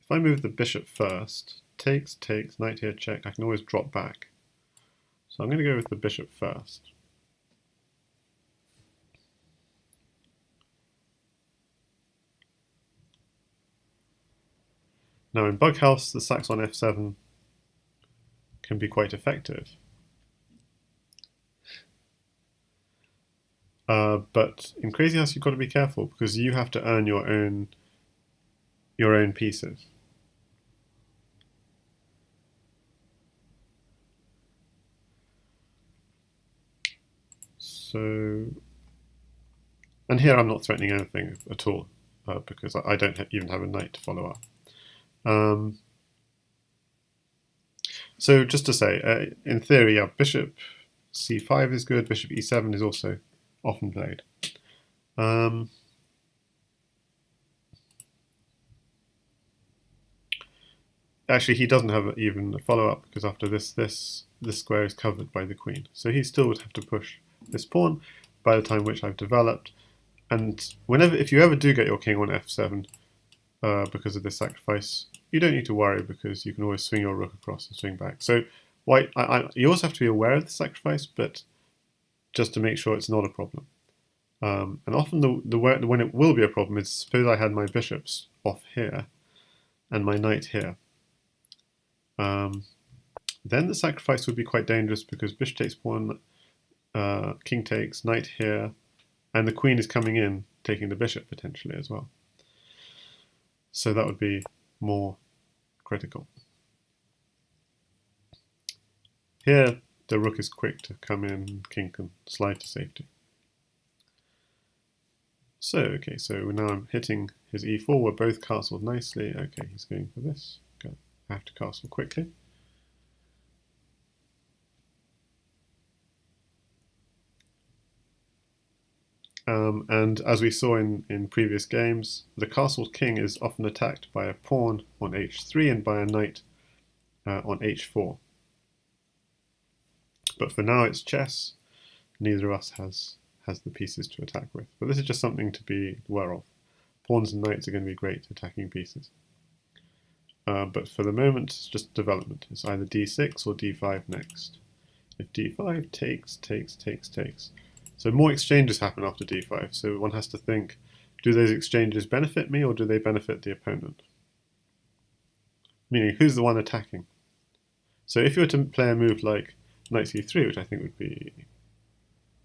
If I move the bishop first, takes, knight here, check, I can always drop back. So I'm going to go with the bishop first. Now in Bughouse, the sacks on f7 can be quite effective. But in Crazyhouse, you've got to be careful because you have to earn your own pieces. So, and here I'm not threatening anything at all because I don't even have a knight to follow up. So just to say, in theory, yeah, bishop c5 is good, bishop e7 is also often played. Actually, he doesn't have even a follow-up because after this square is covered by the queen. So he still would have to push this pawn by the time which I've developed. And if you ever do get your king on f7 because of this sacrifice, you don't need to worry because you can always swing your rook across and swing back. So white, you also have to be aware of the sacrifice, but just to make sure it's not a problem. And often when it will be a problem is suppose I had my bishops off here and my knight here. Then the sacrifice would be quite dangerous because bishop takes pawn, king takes, knight here, and the queen is coming in, taking the bishop potentially as well. So that would be more critical. Here, the rook is quick to come in, king can slide to safety. So, okay, so now I'm hitting his e4, we're both castled nicely. Okay, he's going for this. Okay, I have to castle quickly. And as we saw in previous games, the castled king is often attacked by a pawn on h3 and by a knight on h4. But for now it's chess. Neither of us has the pieces to attack with. But this is just something to be aware of. Pawns and knights are going to be great attacking pieces. But for the moment, it's just development. It's either d6 or d5 next. If d5 takes. So more exchanges happen after d5. So one has to think, do those exchanges benefit me or do they benefit the opponent? Meaning, who's the one attacking? So if you were to play a move like knight c3, which I think would be,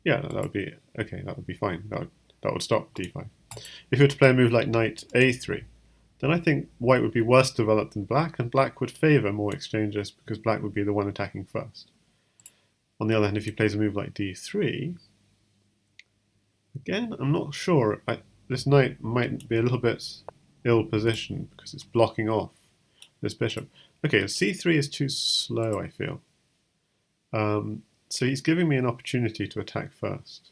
yeah, that would be okay. That would be fine. That would stop d5. If you were to play a move like knight a3, then I think white would be worse developed than black, and black would favour more exchanges because black would be the one attacking first. On the other hand, if he plays a move like d3, again, I'm not sure. This knight might be a little bit ill-positioned because it's blocking off this bishop. Okay, c3 is too slow, I feel. So he's giving me an opportunity to attack first.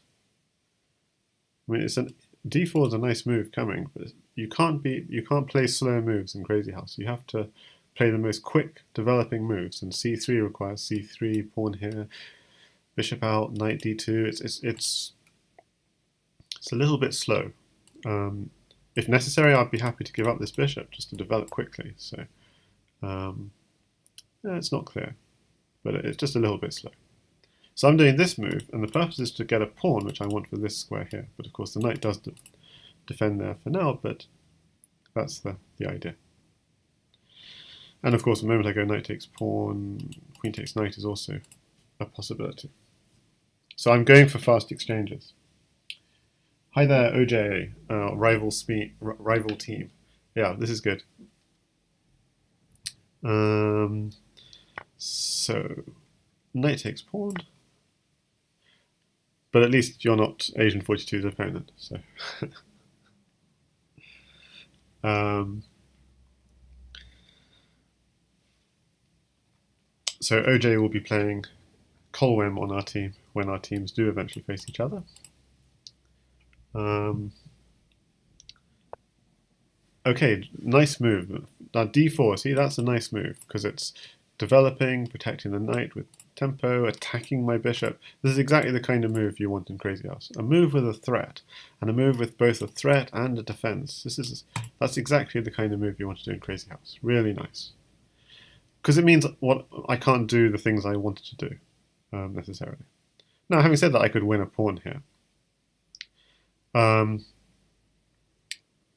I mean, d4 is a nice move coming, but you can't play slow moves in Crazyhouse. You have to play the most quick developing moves, and c3 requires c3, pawn here, bishop out, knight d2. It's a little bit slow. If necessary, I'd be happy to give up this bishop just to develop quickly. So it's not clear, but it's just a little bit slow. So I'm doing this move, and the purpose is to get a pawn, which I want for this square here. But of course, the knight does defend there for now, but that's the idea. And of course, the moment I go knight takes pawn, queen takes knight is also a possibility. So I'm going for fast exchanges. Hi there, OJ, rival team. Yeah, this is good. So, knight takes pawn. but at least you're not asian42's opponent. So, so OJ will be playing Colwem on our team when our teams do eventually face each other. Okay, nice move. Now d4, see, that's a nice move because it's developing, protecting the knight with tempo, attacking my bishop. This is exactly the kind of move you want in Crazyhouse. A move with a threat, and a move with both a threat and a defense. That's exactly the kind of move you want to do in Crazyhouse. Really nice. Because it means I can't do the things I wanted to do, necessarily. Now, having said that, I could win a pawn here.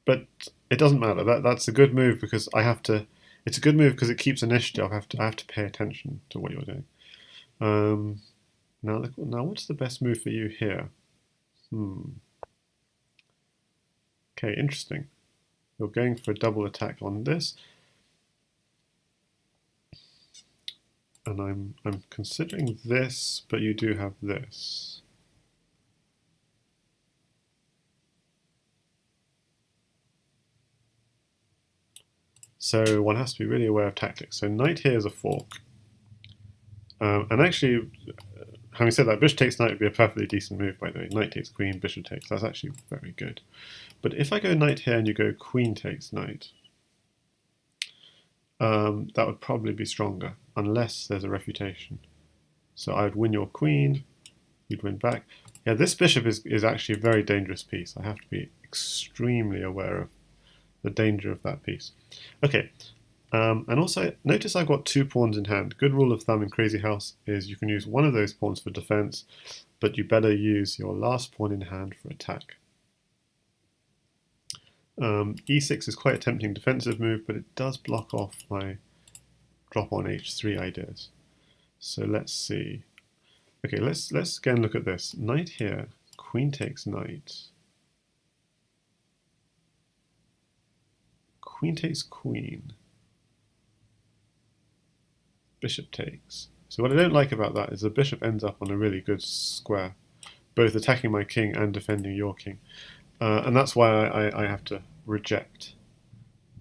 But it doesn't matter. That's a good move because I have to. It's a good move because it keeps initiative. I have to pay attention to what you're doing. Now, what's the best move for you here? Okay, interesting. You're going for a double attack on this, and I'm considering this, but you do have this. So one has to be really aware of tactics. So knight here is a fork. And actually, having said that, bishop takes knight would be a perfectly decent move, by the way. Knight takes queen, bishop takes. That's actually very good. But if I go knight here and you go queen takes knight, that would probably be stronger, unless there's a refutation. So I would win your queen, you'd win back. Yeah, this bishop is actually a very dangerous piece. I have to be extremely aware of the danger of that piece. Okay, and also notice I've got 2 pawns in hand. Good rule of thumb in Crazyhouse is you can use one of those pawns for defense, but you better use your last pawn in hand for attack. E6 is quite a tempting defensive move, but it does block off my drop on h3 ideas. So let's see. Okay, let's again look at this. Knight here, queen takes knight. Queen takes queen. Bishop takes. So what I don't like about that is the bishop ends up on a really good square, both attacking my king and defending your king. And that's why I have to reject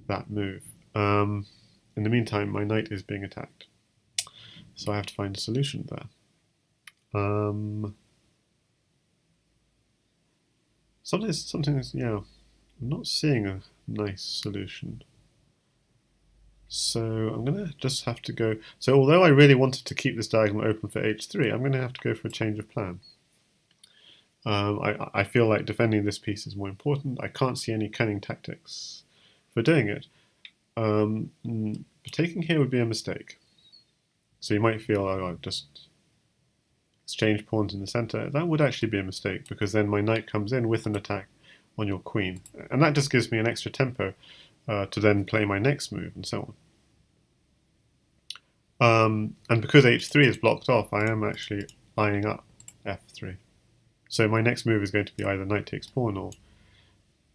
that move. In the meantime, my knight is being attacked. So I have to find a solution there. Something's, yeah, I'm not seeing a nice solution. So I'm going to just have to go. So although I really wanted to keep this diagonal open for h3, I'm going to have to go for a change of plan. I feel like defending this piece is more important. I can't see any cunning tactics for doing it. But taking here would be a mistake. So you might feel, oh, I've just exchanged pawns in the center. That would actually be a mistake because then my knight comes in with an attack on your queen. And that just gives me an extra tempo to then play my next move and so on. And because h3 is blocked off, I am actually eyeing up f3. So my next move is going to be either knight takes pawn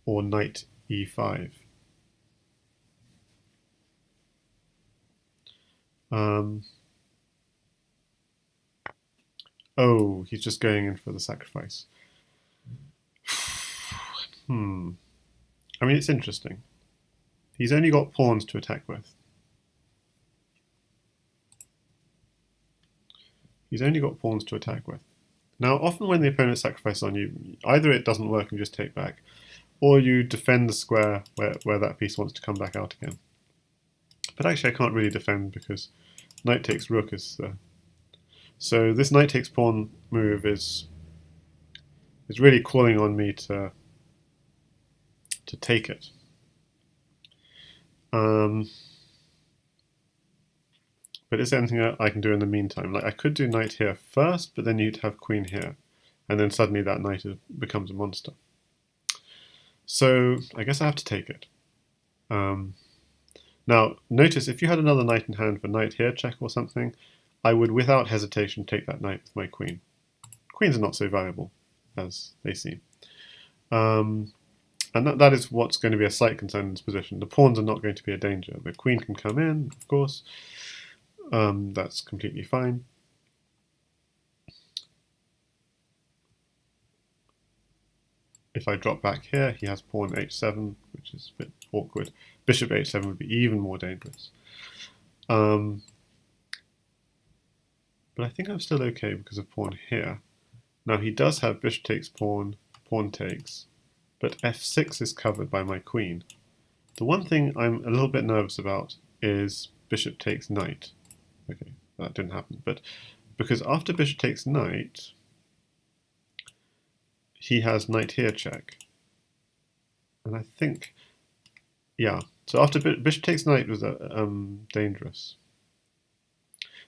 or knight e5. Oh, he's just going in for the sacrifice. I mean, it's interesting. He's only got pawns to attack with. He's only got pawns to attack with. Now, often when the opponent sacrifices on you, either it doesn't work and you just take back, or you defend the square where that piece wants to come back out again. But actually I can't really defend because knight takes rook is there. So this knight takes pawn move is really calling on me to take it. But is there anything I can do in the meantime? Like I could do knight here first, but then you'd have queen here, and then suddenly that knight becomes a monster. So I guess I have to take it. Now notice if you had another knight in hand for knight here check or something, I would without hesitation take that knight with my queen. Queens are not so valuable as they seem. And that is what's going to be a slight concern in this position. The pawns are not going to be a danger. The queen can come in, of course. That's completely fine. if I drop back here, he has pawn h7, which is a bit awkward. Bishop h7 would be even more dangerous. But I think I'm still okay because of pawn here. Now he does have bishop takes pawn, pawn takes, but f6 is covered by my queen. The one thing I'm a little bit nervous about is bishop takes knight. Okay, that didn't happen, but because after bishop takes knight, he has knight here check. And I think, yeah, so after bishop takes knight was dangerous.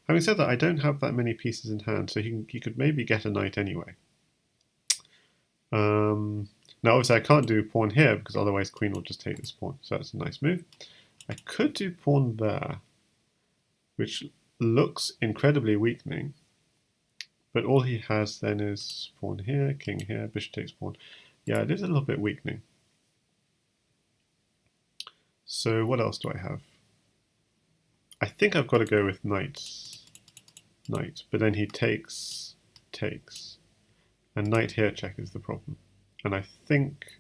Having said that, I don't have that many pieces in hand, so he could maybe get a knight anyway. Now obviously I can't do pawn here because otherwise queen will just take this pawn, so that's a nice move. I could do pawn there, which looks incredibly weakening, but all he has then is pawn here, king here, bishop takes pawn. Yeah, it is a little bit weakening. So what else do I have? I think I've got to go with knight, but then he takes, and knight here check is the problem. And I think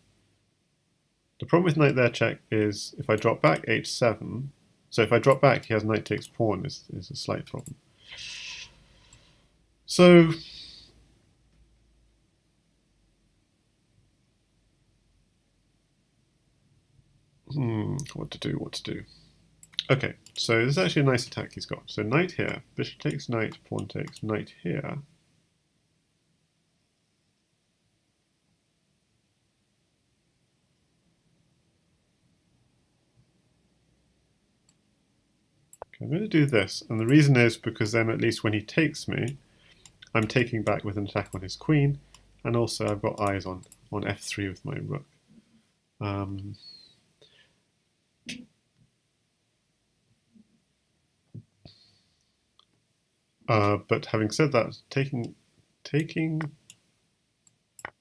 the problem with knight there check is if I drop back h7, so if I drop back he has knight takes pawn is a slight problem. So what to do? Okay, so this is actually a nice attack he's got. So knight here, bishop takes knight, pawn takes, knight here. Okay, I'm going to do this, and the reason is because then at least when he takes me, I'm taking back with an attack on his queen, and also I've got eyes on f3 with my rook. But having said that, taking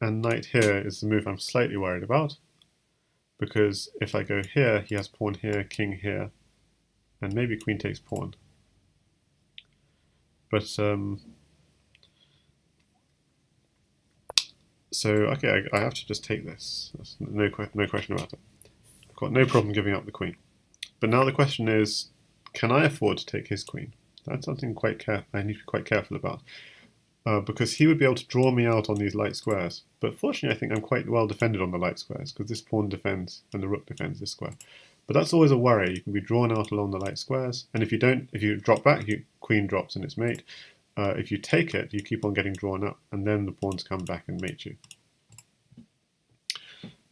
a knight here is the move I'm slightly worried about, because if I go here, he has pawn here, king here, and maybe queen takes pawn. But so okay, I have to just take this. There's no question about it. I've got no problem giving up the queen. But now the question is, can I afford to take his queen? That's something I need to be quite careful about, because he would be able to draw me out on these light squares. But fortunately, I think I'm quite well defended on the light squares, because this pawn defends and the rook defends this square. But that's always a worry. You can be drawn out along the light squares, and if you drop back, your queen drops and it's mate. If you take it, you keep on getting drawn up, and then the pawns come back and mate you.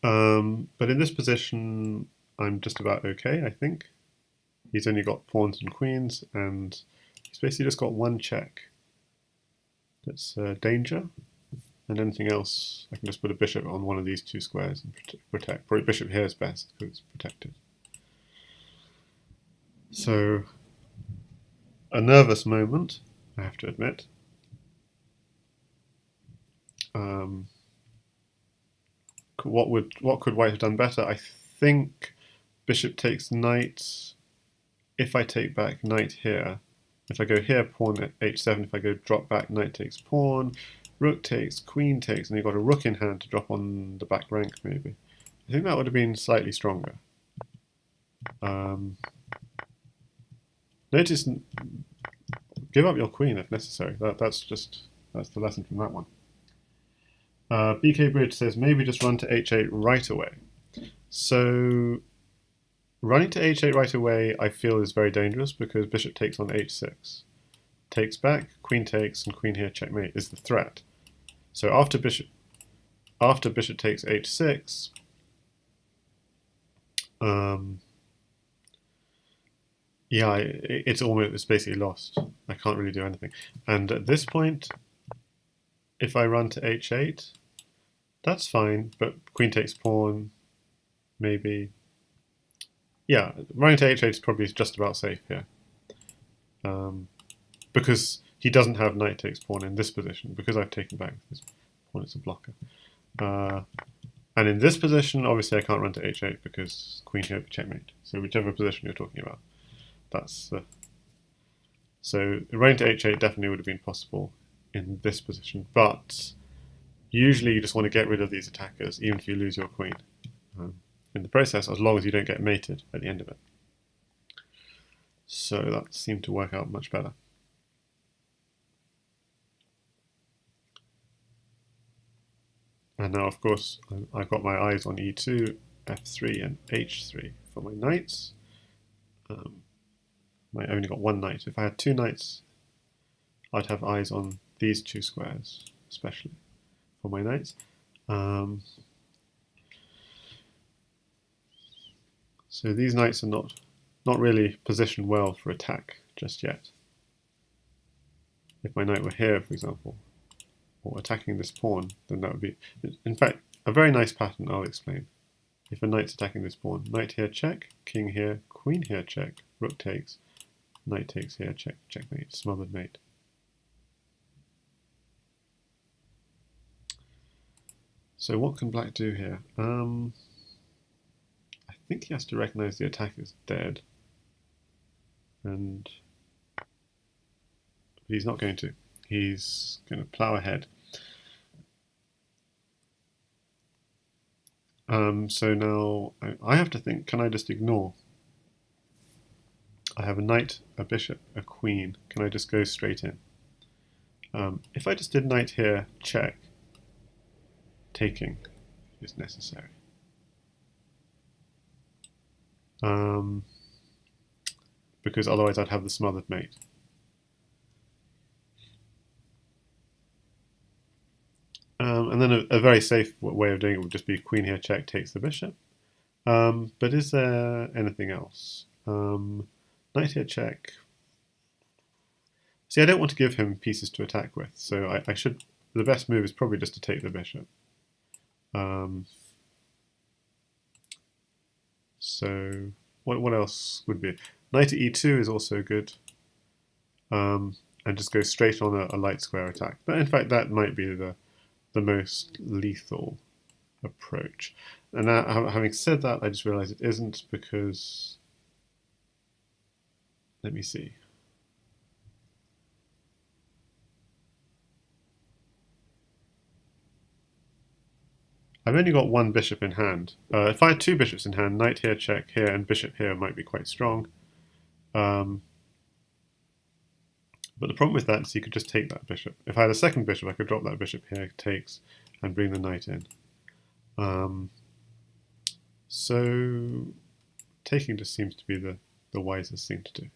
But in this position, I'm just about okay, I think. He's only got pawns and queens, and he's basically just got one check. That's danger, and anything else, I can just put a bishop on one of these two squares and protect. Probably bishop here is best because it's protected. So, a nervous moment, I have to admit. What could white have done better? I think bishop takes knight. If I take back knight here, if I go here, pawn at h7, if I go drop back, knight takes pawn, rook takes, queen takes, and you've got a rook in hand to drop on the back rank maybe. I think that would have been slightly stronger. Notice, give up your queen if necessary. That's the lesson from that one. BK Bridge says maybe just run to h8 right away. So running to h8 right away I feel is very dangerous because bishop takes on h6. Takes back, queen takes, and queen here checkmate is the threat. So after bishop takes h6, yeah, it's basically lost. I can't really do anything. And at this point, if I run to h8, that's fine, but queen takes pawn, maybe. Yeah, running to h8 is probably just about safe here. Because he doesn't have knight takes pawn in this position, because I've taken back this pawn, it's a blocker. And in this position, obviously I can't run to h8 because queen here checkmate. So whichever position you're talking about, that's so running to h8 definitely would have been possible in this position, but Usually you just want to get rid of these attackers, even if you lose your queen. In the process, as long as you don't get mated at the end of it. So that seemed to work out much better. And now, of course, I've got my eyes on e2, f3, and h3 for my knights. I only got one knight. If I had two knights, I'd have eyes on these two squares, especially for my knights. So these knights are not really positioned well for attack just yet. If my knight were here, for example, or attacking this pawn, then that would be, in fact, a very nice pattern I'll explain. If a knight's attacking this pawn, knight here, check, king here, queen here, check, rook takes, knight takes here, check, checkmate, smothered mate. So what can black do here? I think he has to recognize the attack is dead. And he's not going to. He's going to plow ahead. So now I have to think, can I just ignore? I have a knight, a bishop, a queen. Can I just go straight in? If I just did knight here, check, taking is necessary. Because otherwise I'd have the smothered mate. And then a very safe way of doing it would just be queen here, check, takes the bishop. But is there anything else? Knight here, check. See, I don't want to give him pieces to attack with, so I should. The best move is probably just to take the bishop. So what else would be? Knight to e2 is also good, and just go straight on a light square attack. But in fact, that might be the most lethal approach. And now, having said that, I just realised it isn't, because let me see. I've only got one bishop in hand. If I had two bishops in hand, knight here, check here, and bishop here might be quite strong. But the problem with that is you could just take that bishop. If I had a second bishop, I could drop that bishop here, takes, and bring the knight in. So taking just seems to be the wisest thing to do.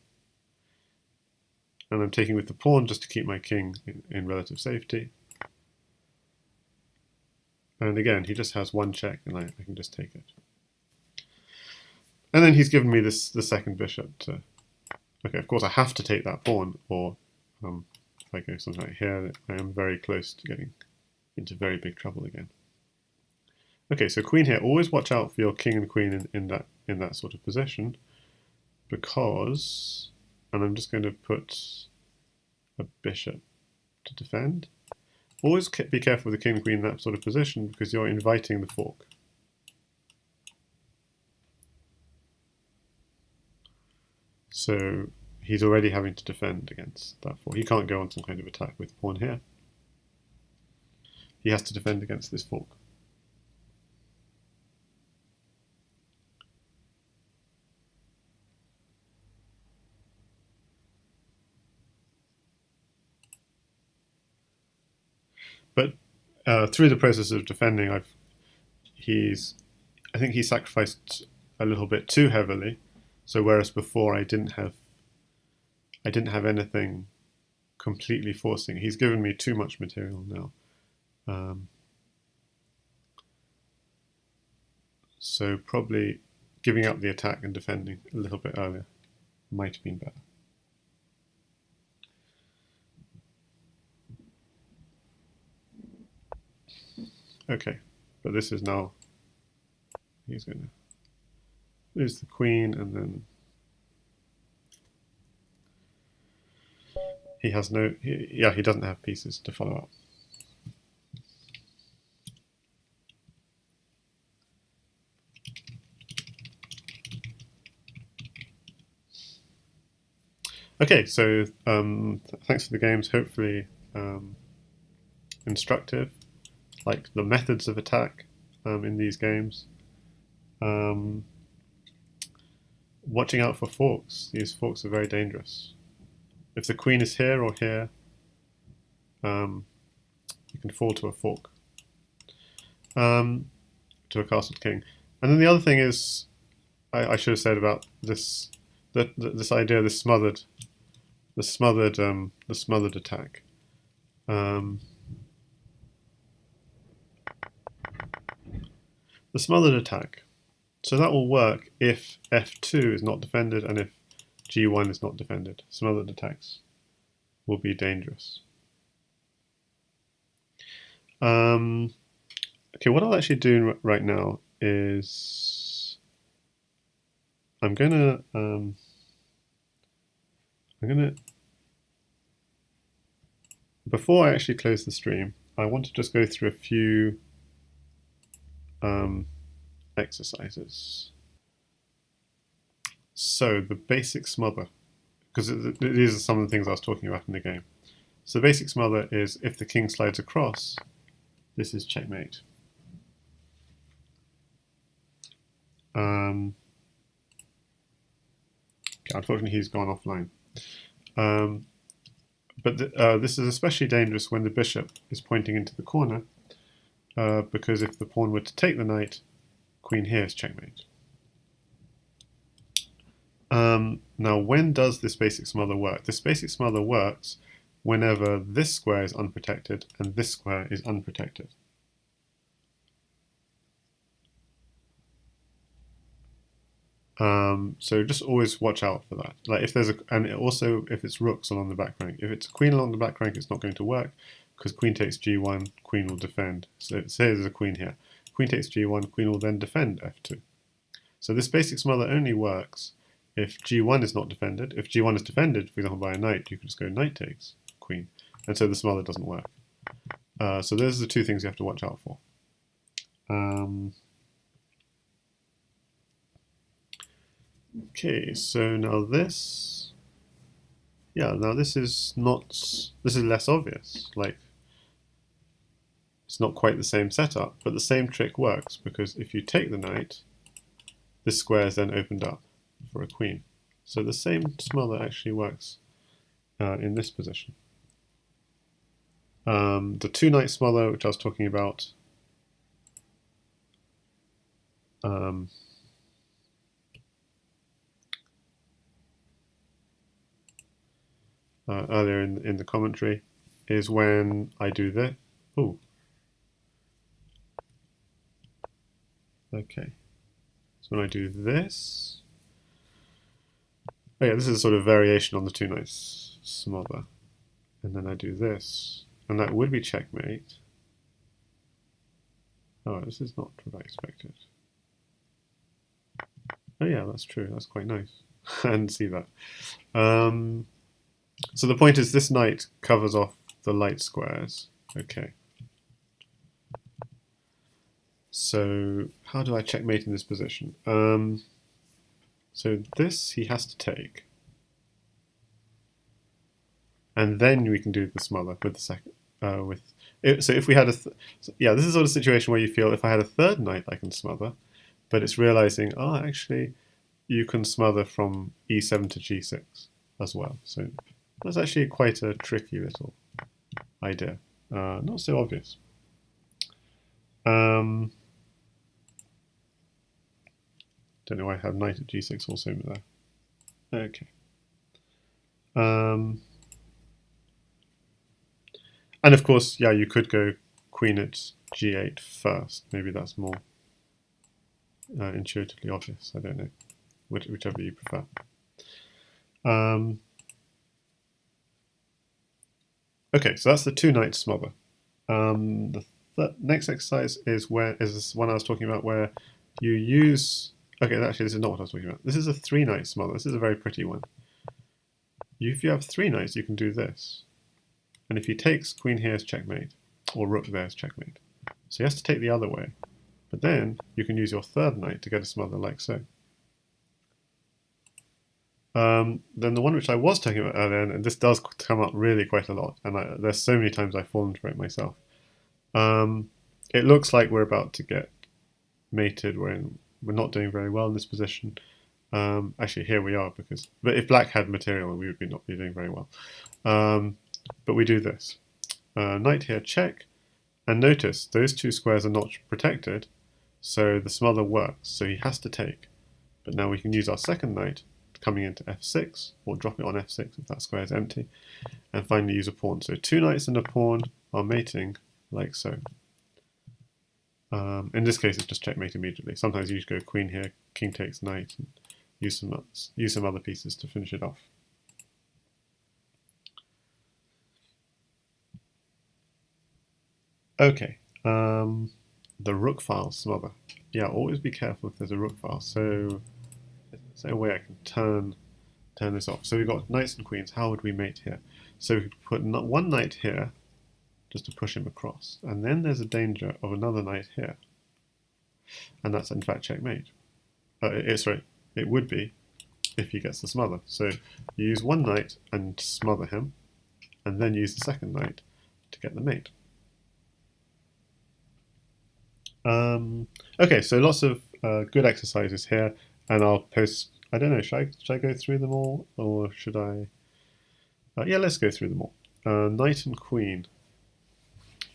And I'm taking with the pawn just to keep my king in relative safety. And again, he just has one check, and I can just take it. And then he's given me the second bishop to... Okay, of course I have to take that pawn, or if I go something like here, I am very close to getting into very big trouble again. Okay, so queen here. Always watch out for your king and queen in that sort of position, because, and I'm just going to put a bishop to defend. Always be careful with the king and queen in that sort of position, because you're inviting the fork. So he's already having to defend against that fork. He can't go on some kind of attack with pawn here. He has to defend against this fork. But through the process of defending, I think he sacrificed a little bit too heavily. So whereas before I didn't have anything completely forcing, he's given me too much material now. So probably giving up the attack and defending a little bit earlier might have been better. Okay, but this is now, he's going to lose the queen, and then he has no, he doesn't have pieces to follow up. Okay, so thanks for the games, hopefully instructive. like the methods of attack in these games. Watching out for forks. These forks are very dangerous. If the queen is here or here, you can fall to a fork, to a castled king. And then the other thing is, I should have said about this, this idea, the smothered attack. The smothered attack. So that will work if f2 is not defended and if g1 is not defended. Smothered attacks will be dangerous. Okay, what I'll actually do right now is I'm gonna before I actually close the stream, I want to just go through a few exercises. So the basic smother, because these are some of the things I was talking about in the game. So basic smother is if the king slides across, this is checkmate. Okay, unfortunately he's gone offline. But this is especially dangerous when the bishop is pointing into the corner, because if the pawn were to take the knight, queen here is checkmate. Now, when does this basic smother work? This basic smother works whenever this square is unprotected and this square is unprotected. So just always watch out for that. Like if there's and also if it's rooks along the back rank. If it's a queen along the back rank, it's not going to work because queen takes g1, queen will defend. So say there's a queen here. Queen takes g1, queen will then defend f2. So this basic smother only works if g1 is not defended. If g1 is defended, for example, by a knight, you can just go knight takes queen. And so the smother doesn't work. So those are the two things you have to watch out for. Okay, so now this, now this is less obvious. Like, it's not quite the same setup, but the same trick works because if you take the knight, this square is then opened up for a queen. So the same smother actually works in this position. The two knight smother, which I was talking about, earlier in the commentary, is when I do this. Oh, okay. So when I do this, oh yeah, this is a sort of variation on the two knights smother, and then I do this, and that would be checkmate. Oh, this is not what I expected. Oh yeah, that's true. That's quite nice. I didn't see that. So the point is this knight covers off the light squares. Okay. So how do I checkmate in this position? So this he has to take. And then we can do the smother with the second. So if we had this is sort of situation where you feel if I had a third knight I can smother, but it's realizing, actually you can smother from e7 to g6 as well. So that's actually quite a tricky little idea. Not so obvious. Don't know why I have knight at g6 also there. Okay. And of course, you could go queen at g8 first. Maybe that's more intuitively obvious. I don't know. Whichever you prefer. Okay, so that's the two knight smother. The next exercise is this one I was talking about where you use. Okay, actually, this is not what I was talking about. This is a three knight smother. This is a very pretty one. If you have three knights, you can do this. And if he takes, queen here is checkmate, or rook there is checkmate. So he has to take the other way. But then you can use your third knight to get a smother like so. Then the one which I was talking about earlier, and this does come up really quite a lot, and there's so many times I've fallen for it myself, it looks like we're about to get mated. We're not doing very well in this position. Actually, here we are but if black had material, we would not be doing very well. But we do this. Knight here, check, and notice those two squares are not protected, so the smother works. So he has to take. But now we can use our second knight coming into f6, or drop it on f6 if that square is empty, and finally use a pawn. So two knights and a pawn are mating like so. In this case, it's just checkmate immediately. Sometimes you go queen here, king takes knight, and use some other pieces to finish it off. Okay, the rook file smother. Yeah, always be careful if there's a rook file. So is there a way I can turn this off? So we've got knights and queens. How would we mate here? So we could put one knight here just to push him across, and then there's a danger of another knight here, and that's in fact checkmate. It would be if he gets the smother. So you use one knight and smother him, and then use the second knight to get the mate. Okay, so lots of good exercises here, and I'll post. I don't know. Should I go through them all, or should I? Yeah, let's go through them all. Knight and queen.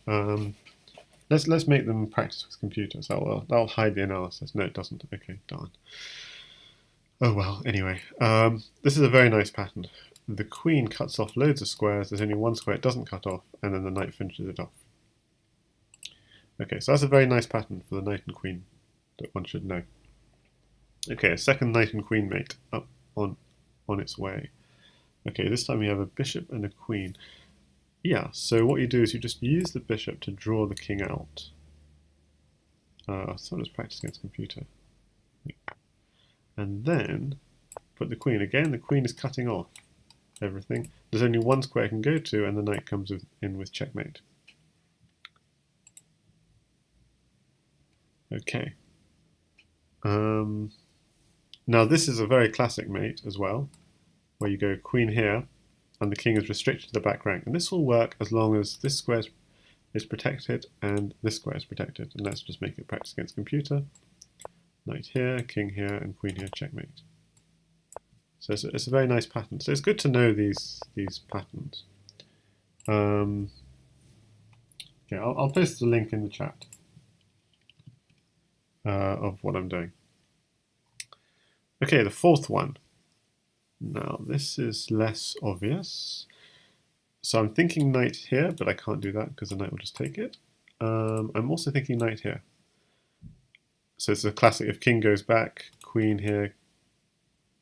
Let's make them practice with computers. That'll hide the analysis. No, it doesn't. Okay, darn. Oh well. Anyway, this is a very nice pattern. The queen cuts off loads of squares. There's only one square it doesn't cut off, and then the knight finishes it off. Okay, so that's a very nice pattern for the knight and queen that one should know. Okay, a second knight and queen mate up on its way. Okay, this time we have a bishop and a queen. Yeah, so what you do is you just use the bishop to draw the king out. So let's practice against computer. And then put the queen. Again, the queen is cutting off everything. There's only one square it can go to, and the knight comes in with checkmate. Okay. Now this is a very classic mate as well, where you go queen here, and the king is restricted to the back rank. And this will work as long as this square is protected and this square is protected. And let's just make it practice against computer. Knight here, king here, and queen here, checkmate. So it's a very nice pattern. So it's good to know these patterns. Okay, I'll post the link in the chat of what I'm doing. Okay, the fourth one. Now this is less obvious. So I'm thinking knight here, but I can't do that because the knight will just take it. I'm also thinking knight here. So it's a classic if king goes back, queen here,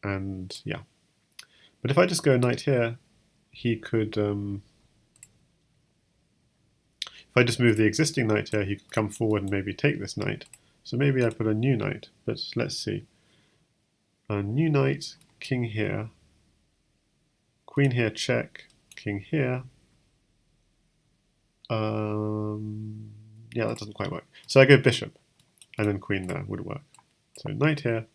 and yeah. But if I just go knight here, he could, if I just move the existing knight here, he could come forward and maybe take this knight. So maybe I put a new knight, but let's see. A new knight, king here, queen here, check, king here. Yeah, that doesn't quite work. So I go bishop, and then queen there would work. So knight here.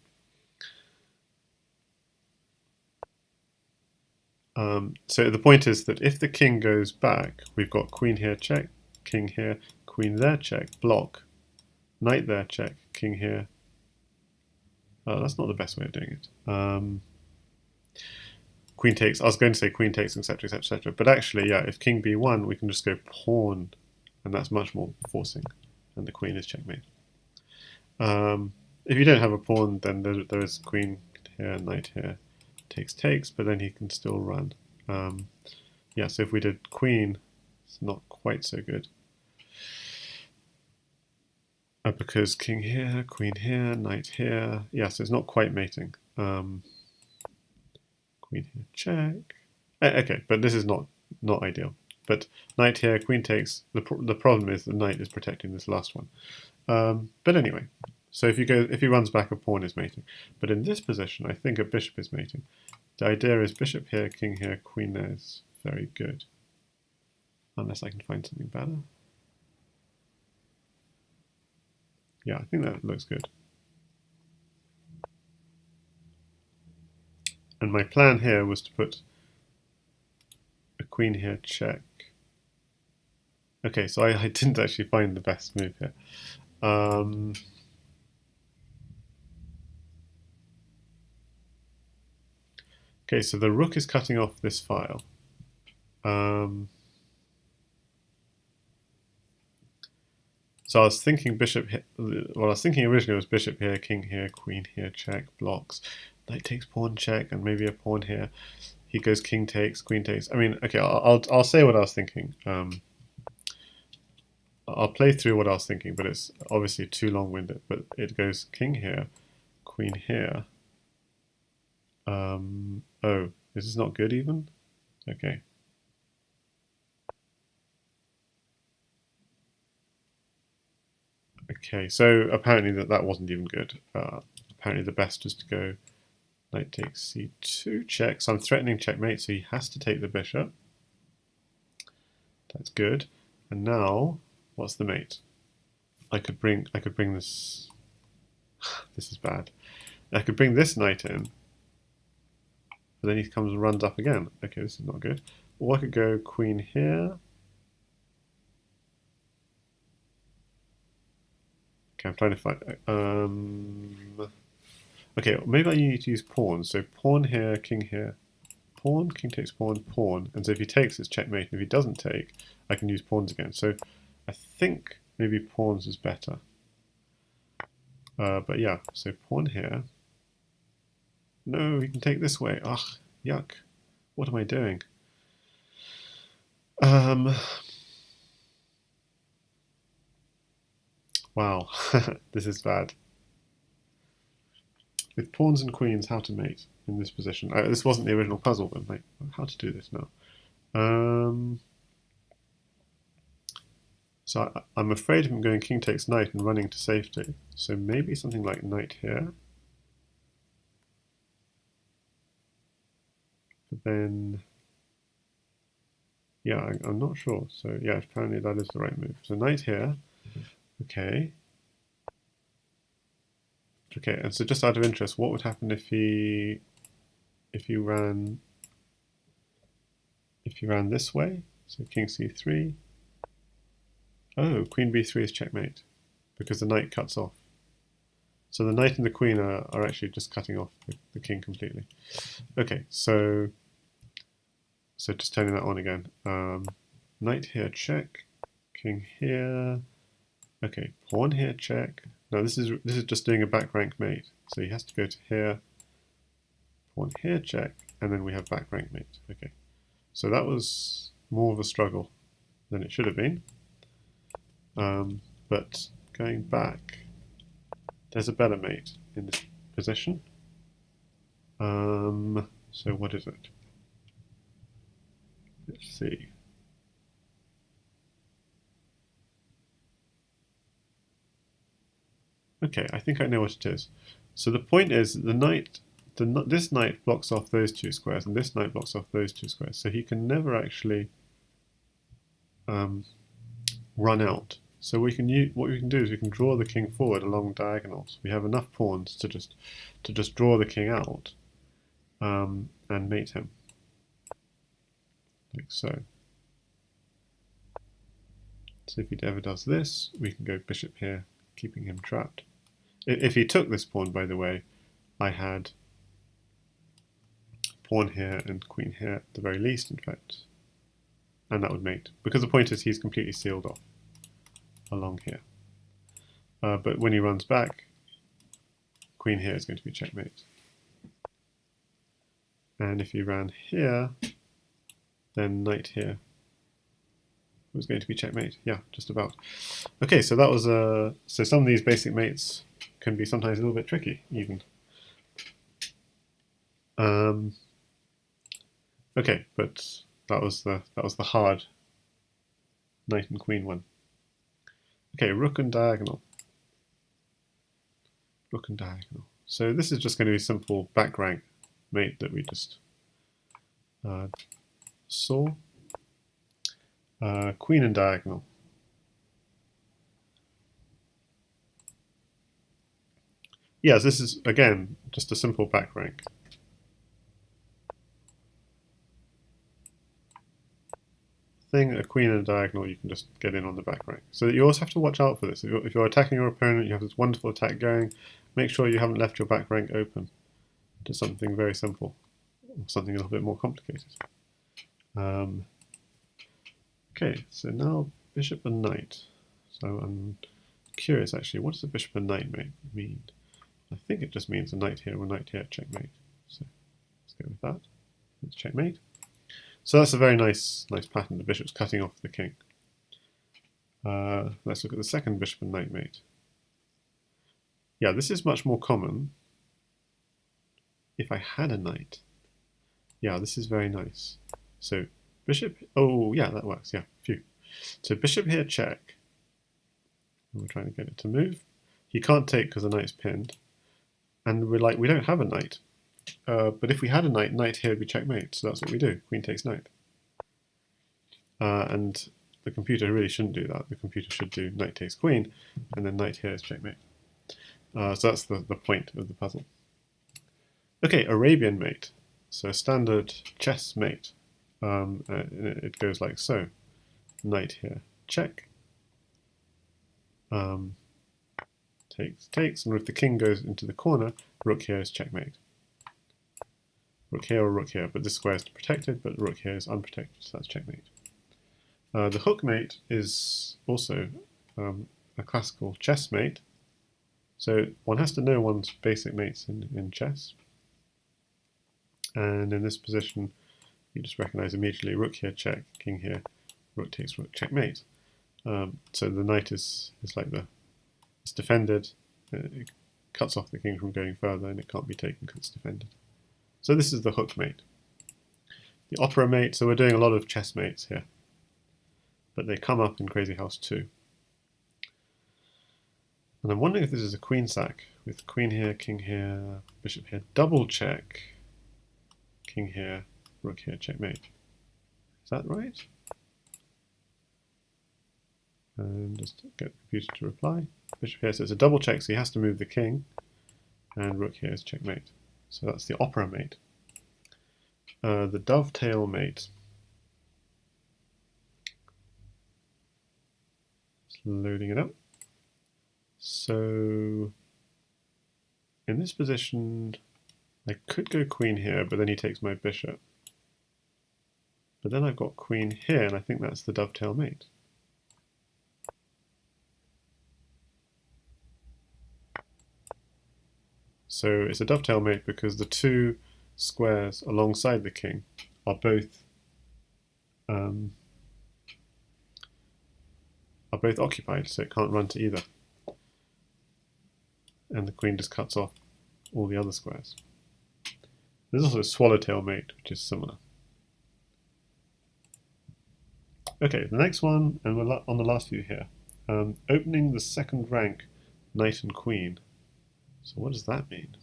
So the point is that if the king goes back, we've got queen here, check, king here, queen there, check, block, knight there, check, king here. That's not the best way of doing it. Queen takes, I was going to say queen takes, etc, etc, etc. But actually, yeah, if king b1, we can just go pawn, and that's much more forcing, and the queen is checkmate. If you don't have a pawn, then there is queen here, knight here, takes, but then he can still run. Yeah, so if we did queen, it's not quite so good. Because king here, queen here, knight here. Yeah, so it's not quite mating. Queen here, check. Okay, but this is not ideal. But knight here, queen takes. The problem is the knight is protecting this last one. But anyway, so if he runs back, a pawn is mating. But in this position, I think a bishop is mating. The idea is bishop here, king here, queen there is very good. Unless I can find something better. Yeah, I think that looks good. And my plan here was to put a queen here, check. Okay, so I didn't actually find the best move here. Okay, so the rook is cutting off this file. So I was thinking bishop here. What I was thinking originally was bishop here, king here, queen here, check, blocks. Knight takes pawn check, and maybe a pawn here. He goes king takes, queen takes. I mean, okay, I'll say what I was thinking. I'll play through what I was thinking, but it's obviously too long-winded. But it goes king here, queen here. Oh, this is not good even? Okay. Okay, so apparently that wasn't even good. Apparently the best was to go knight takes c2 check. So I'm threatening checkmate, so he has to take the bishop. That's good. And now, what's the mate? I could bring this. This is bad. I could bring this knight in, but then he comes and runs up again. Okay, this is not good. Or I could go queen here. Okay, I'm trying to find. Okay, maybe I need to use pawns. So pawn here, king here. Pawn, king takes pawn, pawn. And so if he takes, it's checkmate. And if he doesn't take, I can use pawns again. So I think maybe pawns is better. But yeah, so pawn here. No, he can take this way. Ugh, yuck. What am I doing? Wow, this is bad. With pawns and queens, how to mate in this position. This wasn't the original puzzle, but like, how to do this now? So I'm afraid of him going king takes knight and running to safety. So maybe something like knight here. But then, yeah, I'm not sure. So yeah, apparently that is the right move. So knight here. Okay. Okay, and so just out of interest, what would happen if you ran this way? So king c3. Oh, queen b3 is checkmate because the knight cuts off. So the knight and the queen are actually just cutting off the king completely. Okay, so just turning that on again. Knight here check, king here. Okay, pawn here check. Now this is just doing a back rank mate. So he has to go to here, pawn here check, and then we have back rank mate. Okay, so that was more of a struggle than it should have been. But going back, there's a better mate in this position. So what is it? Let's see. Okay, I think I know what it is. So the point is, this knight blocks off those two squares, and this knight blocks off those two squares. So he can never actually run out. So what we can do is we can draw the king forward along diagonals. We have enough pawns to just draw the king out and mate him, like so. So if he ever does this, we can go bishop here, keeping him trapped. If he took this pawn, by the way, I had pawn here and queen here at the very least, in fact, and that would mate. Because the point is he's completely sealed off along here. But when he runs back, queen here is going to be checkmate. And if he ran here, then knight here was going to be checkmate. Yeah, just about. Okay, so that was so some of these basic mates can be sometimes a little bit tricky, even. Okay, but that was the hard knight and queen one. Okay, rook and diagonal. Rook and diagonal. So this is just going to be simple back rank mate that we just saw. Queen and diagonal. Yes, this is again just a simple back rank. thing, a queen and a diagonal, you can just get in on the back rank. So you also have to watch out for this. If you're attacking your opponent, you have this wonderful attack going, make sure you haven't left your back rank open to something very simple, or something a little bit more complicated. Okay, so now bishop and knight. So I'm curious actually, what does a bishop and knight mean? I think it just means a knight here or a knight here, checkmate. So let's go with that. Let's checkmate. So that's a very nice pattern. The bishop's cutting off the king. Let's look at the second bishop and knight mate. Yeah, this is much more common if I had a knight. Yeah, this is very nice. So bishop, oh yeah, that works, yeah, phew. So bishop here check. We're trying to get it to move. He can't take because the knight's pinned. And we're like, we don't have a knight. But if we had a knight, knight here would be checkmate. So that's what we do, queen takes knight. And the computer really shouldn't do that. The computer should do knight takes queen, and then knight here is checkmate. So that's the point of the puzzle. Okay, Arabian mate. So standard chess mate. It goes like so. Knight here, check. Takes, and if the king goes into the corner, rook here is checkmate. Rook here or rook here, but this square is protected, but rook here is unprotected, so that's checkmate. The hook mate is also a classical chess mate. So one has to know one's basic mates in chess. And in this position, you just recognize immediately rook here, check, king here, rook takes rook, checkmate. So the knight is like it's defended, it cuts off the king from going further, and it can't be taken because it's defended. So this is the hook mate. The opera mate, so we're doing a lot of chess mates here, but they come up in Crazyhouse 2. And I'm wondering if this is a queen sack with queen here, king here, bishop here, double check, king here, rook here, checkmate. Is that right? And just get the computer to reply. Bishop here, so it's a double check, so he has to move the king, and rook here is checkmate. So that's the opera mate. The dovetail mate. Just loading it up. So in this position, I could go queen here, but then he takes my bishop. But then I've got queen here, and I think that's the dovetail mate. So it's a dovetail mate because the two squares alongside the king are both occupied, so it can't run to either. And the queen just cuts off all the other squares. There's also a swallowtail mate, which is similar. Okay, the next one, and we're on the last few here. Opening the second rank, knight and queen. So what does that mean?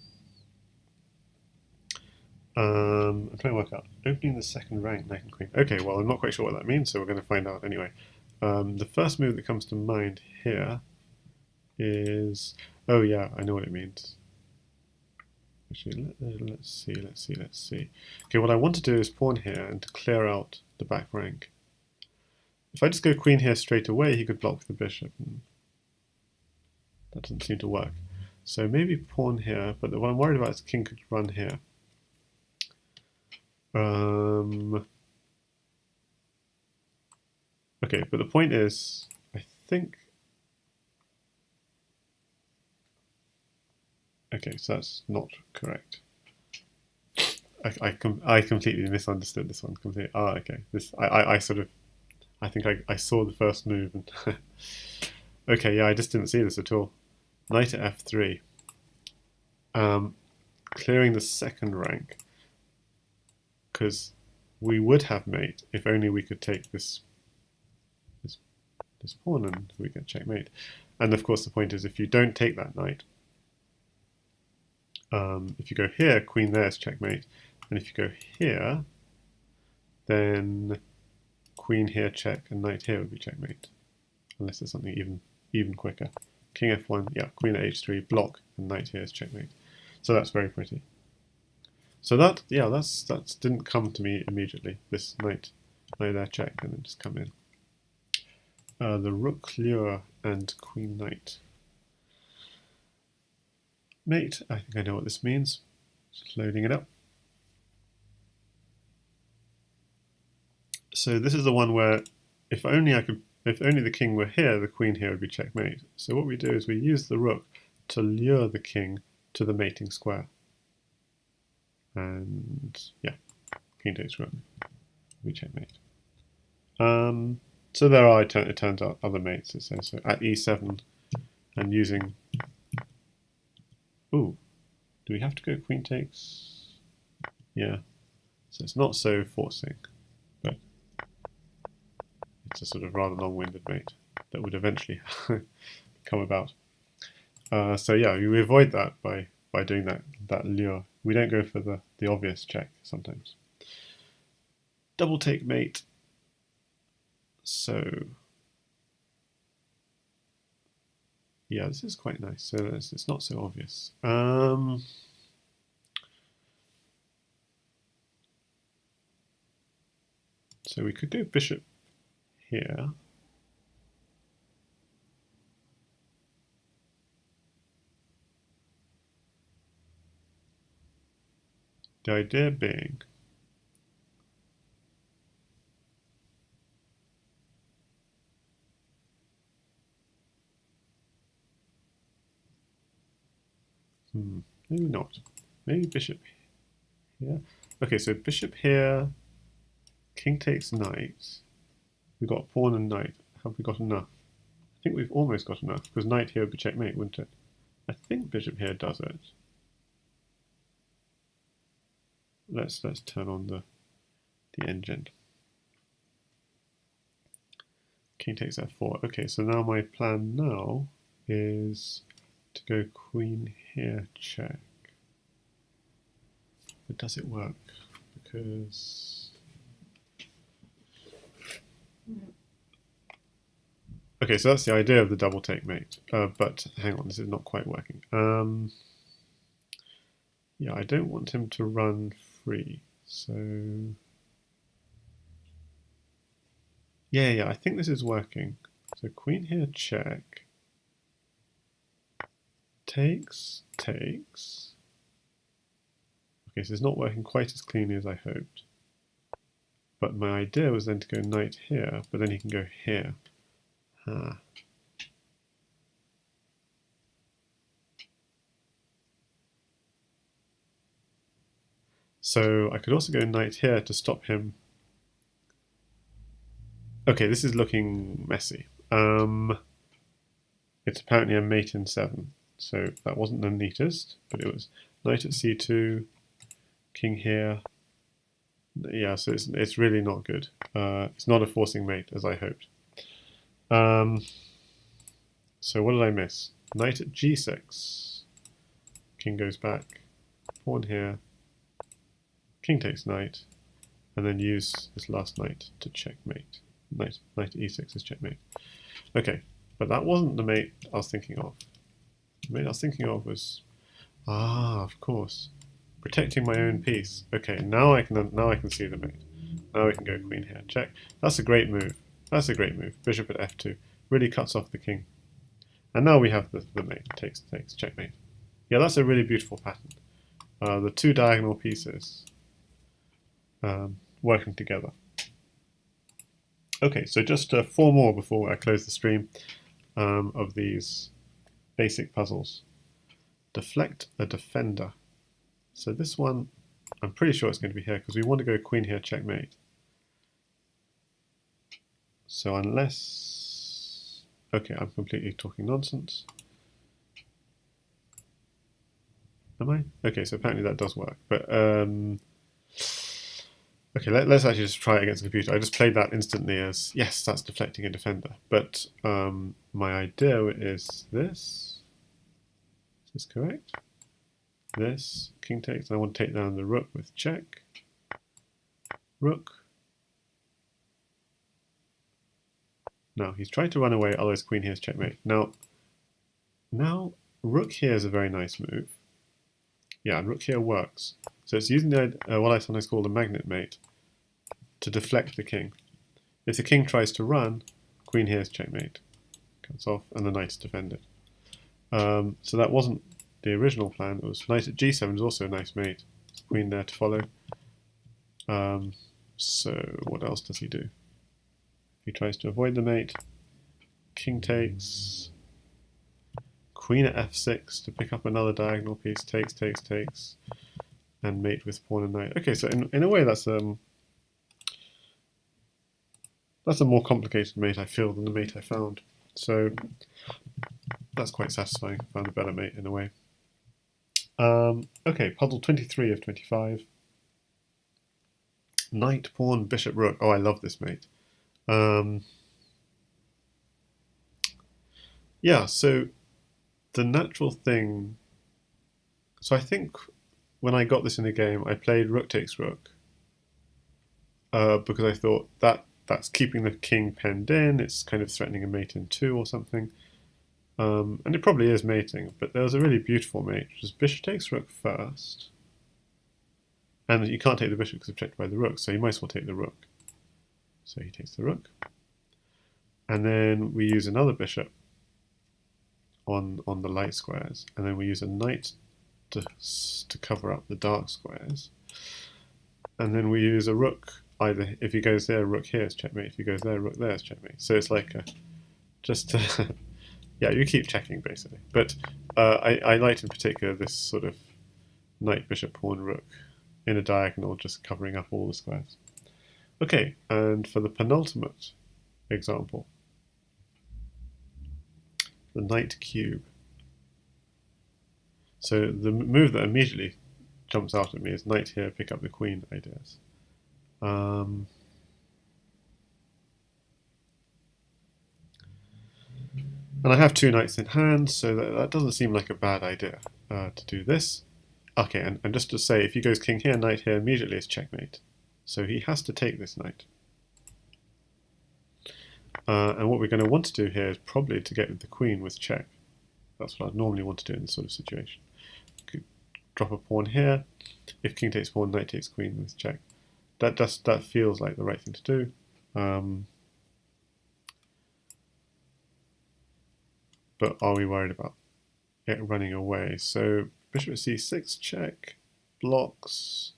I'm trying to work out. Opening the second rank, knight and queen. Okay, well, I'm not quite sure what that means, so we're going to find out anyway. The first move that comes to mind here is... Oh yeah, I know what it means. Actually, let's see. Okay, what I want to do is pawn here and to clear out the back rank. If I just go queen here straight away, he could block the bishop. And that doesn't seem to work. So maybe pawn here, but what I'm worried about is the king could run here. Okay, but the point is, I think... Okay, so that's not correct. I completely misunderstood this one completely. Ah, okay. I think I saw the first move. And okay, yeah, I just didn't see this at all. Knight at f3. Clearing the second rank. Because we would have mate if only we could take this pawn and we get checkmate. And of course the point is if you don't take that knight, if you go here, queen there is checkmate. And if you go here, then queen here check and knight here would be checkmate. Unless there's something even quicker. King f1, yeah, queen at h3, block, and knight here is checkmate. So that's very pretty. So that didn't come to me immediately, this knight Play there, check, and then just come in. The rook lure and queen knight. Mate, I think I know what this means. Just loading it up. So this is the one where if only the king were here, the queen here would be checkmate. So what we do is we use the rook to lure the king to the mating square. And yeah, king takes rook, we checkmate. So there are, it turns out, other mates. It says so at e7 and using. Ooh, do we have to go queen takes? Yeah, so it's not so forcing, but it's a sort of rather long-winded mate that would eventually come about. So yeah, we avoid that by doing that lure. We don't go for the obvious check sometimes. Double take mate. So yeah, this is quite nice. So it's not so obvious. So we could go bishop here. The idea being maybe not. Maybe bishop here. Okay, so bishop here, king takes knight. We've got pawn and knight. Have we got enough? I think we've almost got enough, because knight here would be checkmate, wouldn't it? I think bishop here does it. Let's turn on the engine. King takes f4. Okay, so now my plan now is to go queen here, check. But does it work? Because okay, so that's the idea of the double take mate. But hang on, this is not quite working. Yeah, I don't want him to run free. So yeah, I think this is working. So queen here, check. Takes. Okay, so it's not working quite as cleanly as I hoped. But my idea was then to go knight here, but then he can go here. So I could also go knight here to stop him. Okay, this is looking messy. It's apparently a mate in 7, so that wasn't the neatest, but it was knight at c2, king here. Yeah, so it's really not good. It's not a forcing mate as I hoped. So what did I miss? Knight at g6. King goes back. Pawn here. King takes knight. And then use this last knight to checkmate. Knight at e6 is checkmate. Okay, but that wasn't the mate I was thinking of. The mate I was thinking of was... of course. Protecting my own piece. Okay, now I can see the mate. Now we can go queen here. Check. That's a great move. That's a great move. Bishop at f2. Really cuts off the king. And now we have the mate. Takes, checkmate. Yeah, that's a really beautiful pattern. The two diagonal pieces working together. Okay, so just 4 more before I close the stream of these basic puzzles. Deflect a defender. So this one, I'm pretty sure it's going to be here because we want to go queen here, checkmate. So unless... Okay, I'm completely talking nonsense. Am I? Okay, so apparently that does work. But okay, let's actually just try it against the computer. I just played that instantly as, yes, that's deflecting a defender. But my idea is this. Is this correct? This, king takes, and I want to take down the rook with check. Rook. No, he's trying to run away, otherwise queen here is checkmate. Now rook here is a very nice move. Yeah, and rook here works. So it's using what I sometimes call the magnet mate to deflect the king. If the king tries to run, queen here is checkmate. Cuts off, and the knight is defended. So that wasn't the original plan. It was knight at g7 is also a nice mate. Queen there to follow. So what else does he do? He tries to avoid the mate. King takes. Queen at f6 to pick up another diagonal piece. Takes, and mate with pawn and knight. Okay, so in a way that's a more complicated mate, I feel, than the mate I found. So that's quite satisfying. I found a better mate in a way. Okay, puzzle 23 of 25. Knight, pawn, bishop, rook. Oh, I love this mate. Yeah, so the natural thing... So I think when I got this in the game, I played rook takes rook. Because I thought that's keeping the king penned in, it's kind of threatening a mate in 2 or something. And it probably is mating, but there was a really beautiful mate, which is bishop takes rook first. And you can't take the bishop because it's protected by the rook, so you might as well take the rook. So he takes the rook. And then we use another bishop on the light squares, and then we use a knight to cover up the dark squares. And then we use a rook, either if he goes there, rook here is checkmate, if he goes there, rook there is checkmate. So it's like yeah, you keep checking basically. But I liked in particular this sort of knight, bishop, pawn, rook in a diagonal, just covering up all the squares. Okay, and for the penultimate example, the knight cube. So the move that immediately jumps out at me is knight here, pick up the queen ideas. And I have 2 knights in hand, so that doesn't seem like a bad idea to do this. Okay, and just to say, if he goes king here, knight here, immediately it's checkmate. So he has to take this knight. And what we're going to want to do here is probably to get the queen with check. That's what I'd normally want to do in this sort of situation. Could drop a pawn here. If king takes pawn, knight takes queen with check. That feels like the right thing to do. But are we worried about it running away? So bishop at c6 check, blocks.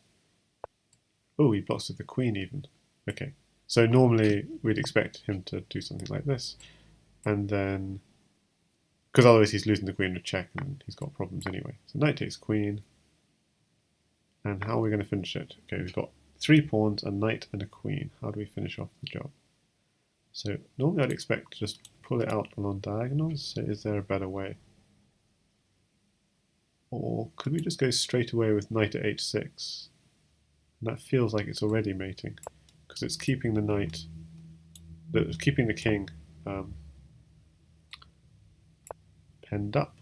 Oh, he blocks with the queen even. Okay, so normally we'd expect him to do something like this, and then because otherwise he's losing the queen with check and he's got problems anyway. So knight takes queen, and how are we going to finish it? Okay, we've got 3 pawns, a knight and a queen. How do we finish off the job? So normally I'd expect to just pull it out along diagonals. So is there a better way? Or could we just go straight away with knight at h6? And that feels like it's already mating, because it's keeping the knight, keeping the king penned up.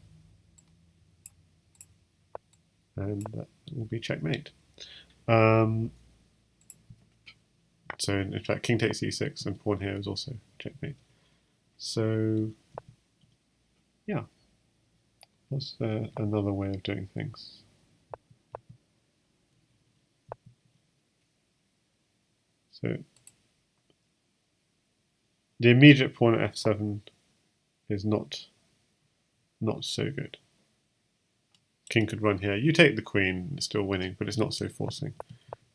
And that will be checkmate. So in fact, king takes e6 and pawn here is also checkmate. So yeah, was there another way of doing things? So the immediate pawn at f7 is not so good. King could run here. You take the queen, it's still winning, but it's not so forcing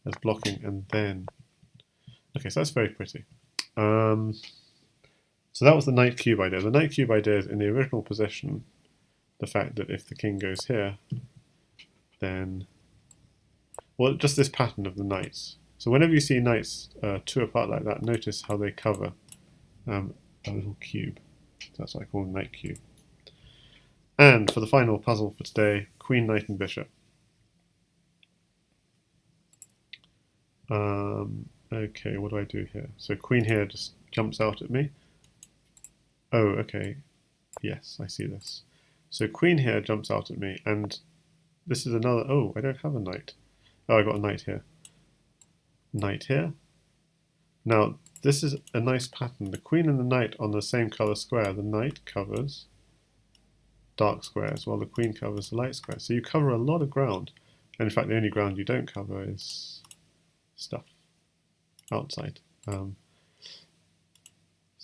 as blocking. And then, okay, so that's very pretty. So that was the knight cube idea. The knight cube idea is in the original position, the fact that if the king goes here, then, well, just this pattern of the knights. So whenever you see knights 2 apart like that, notice how they cover a little cube. So that's what I call a knight cube. And for the final puzzle for today, queen, knight, and bishop. Okay, what do I do here? So queen here just jumps out at me. Oh, okay. Yes, I see this. So queen here jumps out at me, and this is another... Oh, I don't have a knight. Oh, I got a knight here. Knight here. Now, this is a nice pattern. The queen and the knight on the same colour square. The knight covers dark squares, while the queen covers the light squares. So you cover a lot of ground. And in fact, the only ground you don't cover is stuff outside.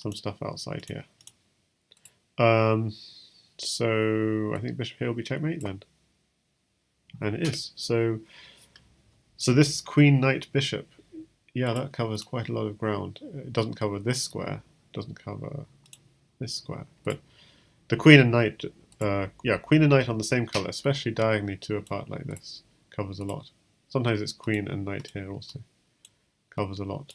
some stuff outside here. So I think bishop here will be checkmate then. And it is. So this queen, knight, bishop, yeah, that covers quite a lot of ground. It doesn't cover this square, doesn't cover this square, but the queen and knight, yeah, queen and knight on the same color, especially diagonally two apart like this, covers a lot. Sometimes it's queen and knight here also, covers a lot.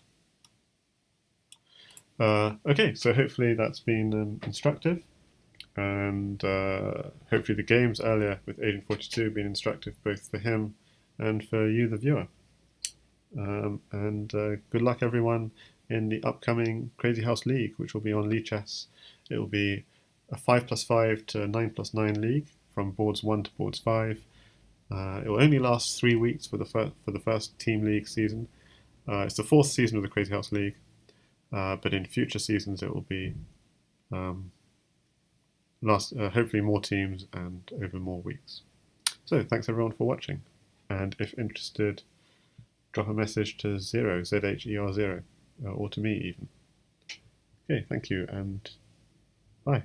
Okay, so hopefully that's been instructive, and hopefully the games earlier with asian42 have been instructive both for him and for you, the viewer. And good luck everyone in the upcoming Crazyhouse League, which will be on Lichess. It will be a 5+5 to 9+9 league from boards 1 to boards 5. It will only last 3 weeks for the first team league season. It's the 4th season of the Crazyhouse League, but in future seasons it will be hopefully more teams and over more weeks. So thanks everyone for watching, and if interested, drop a message to Zero, ZHER0, or to me even. Okay, thank you, and bye.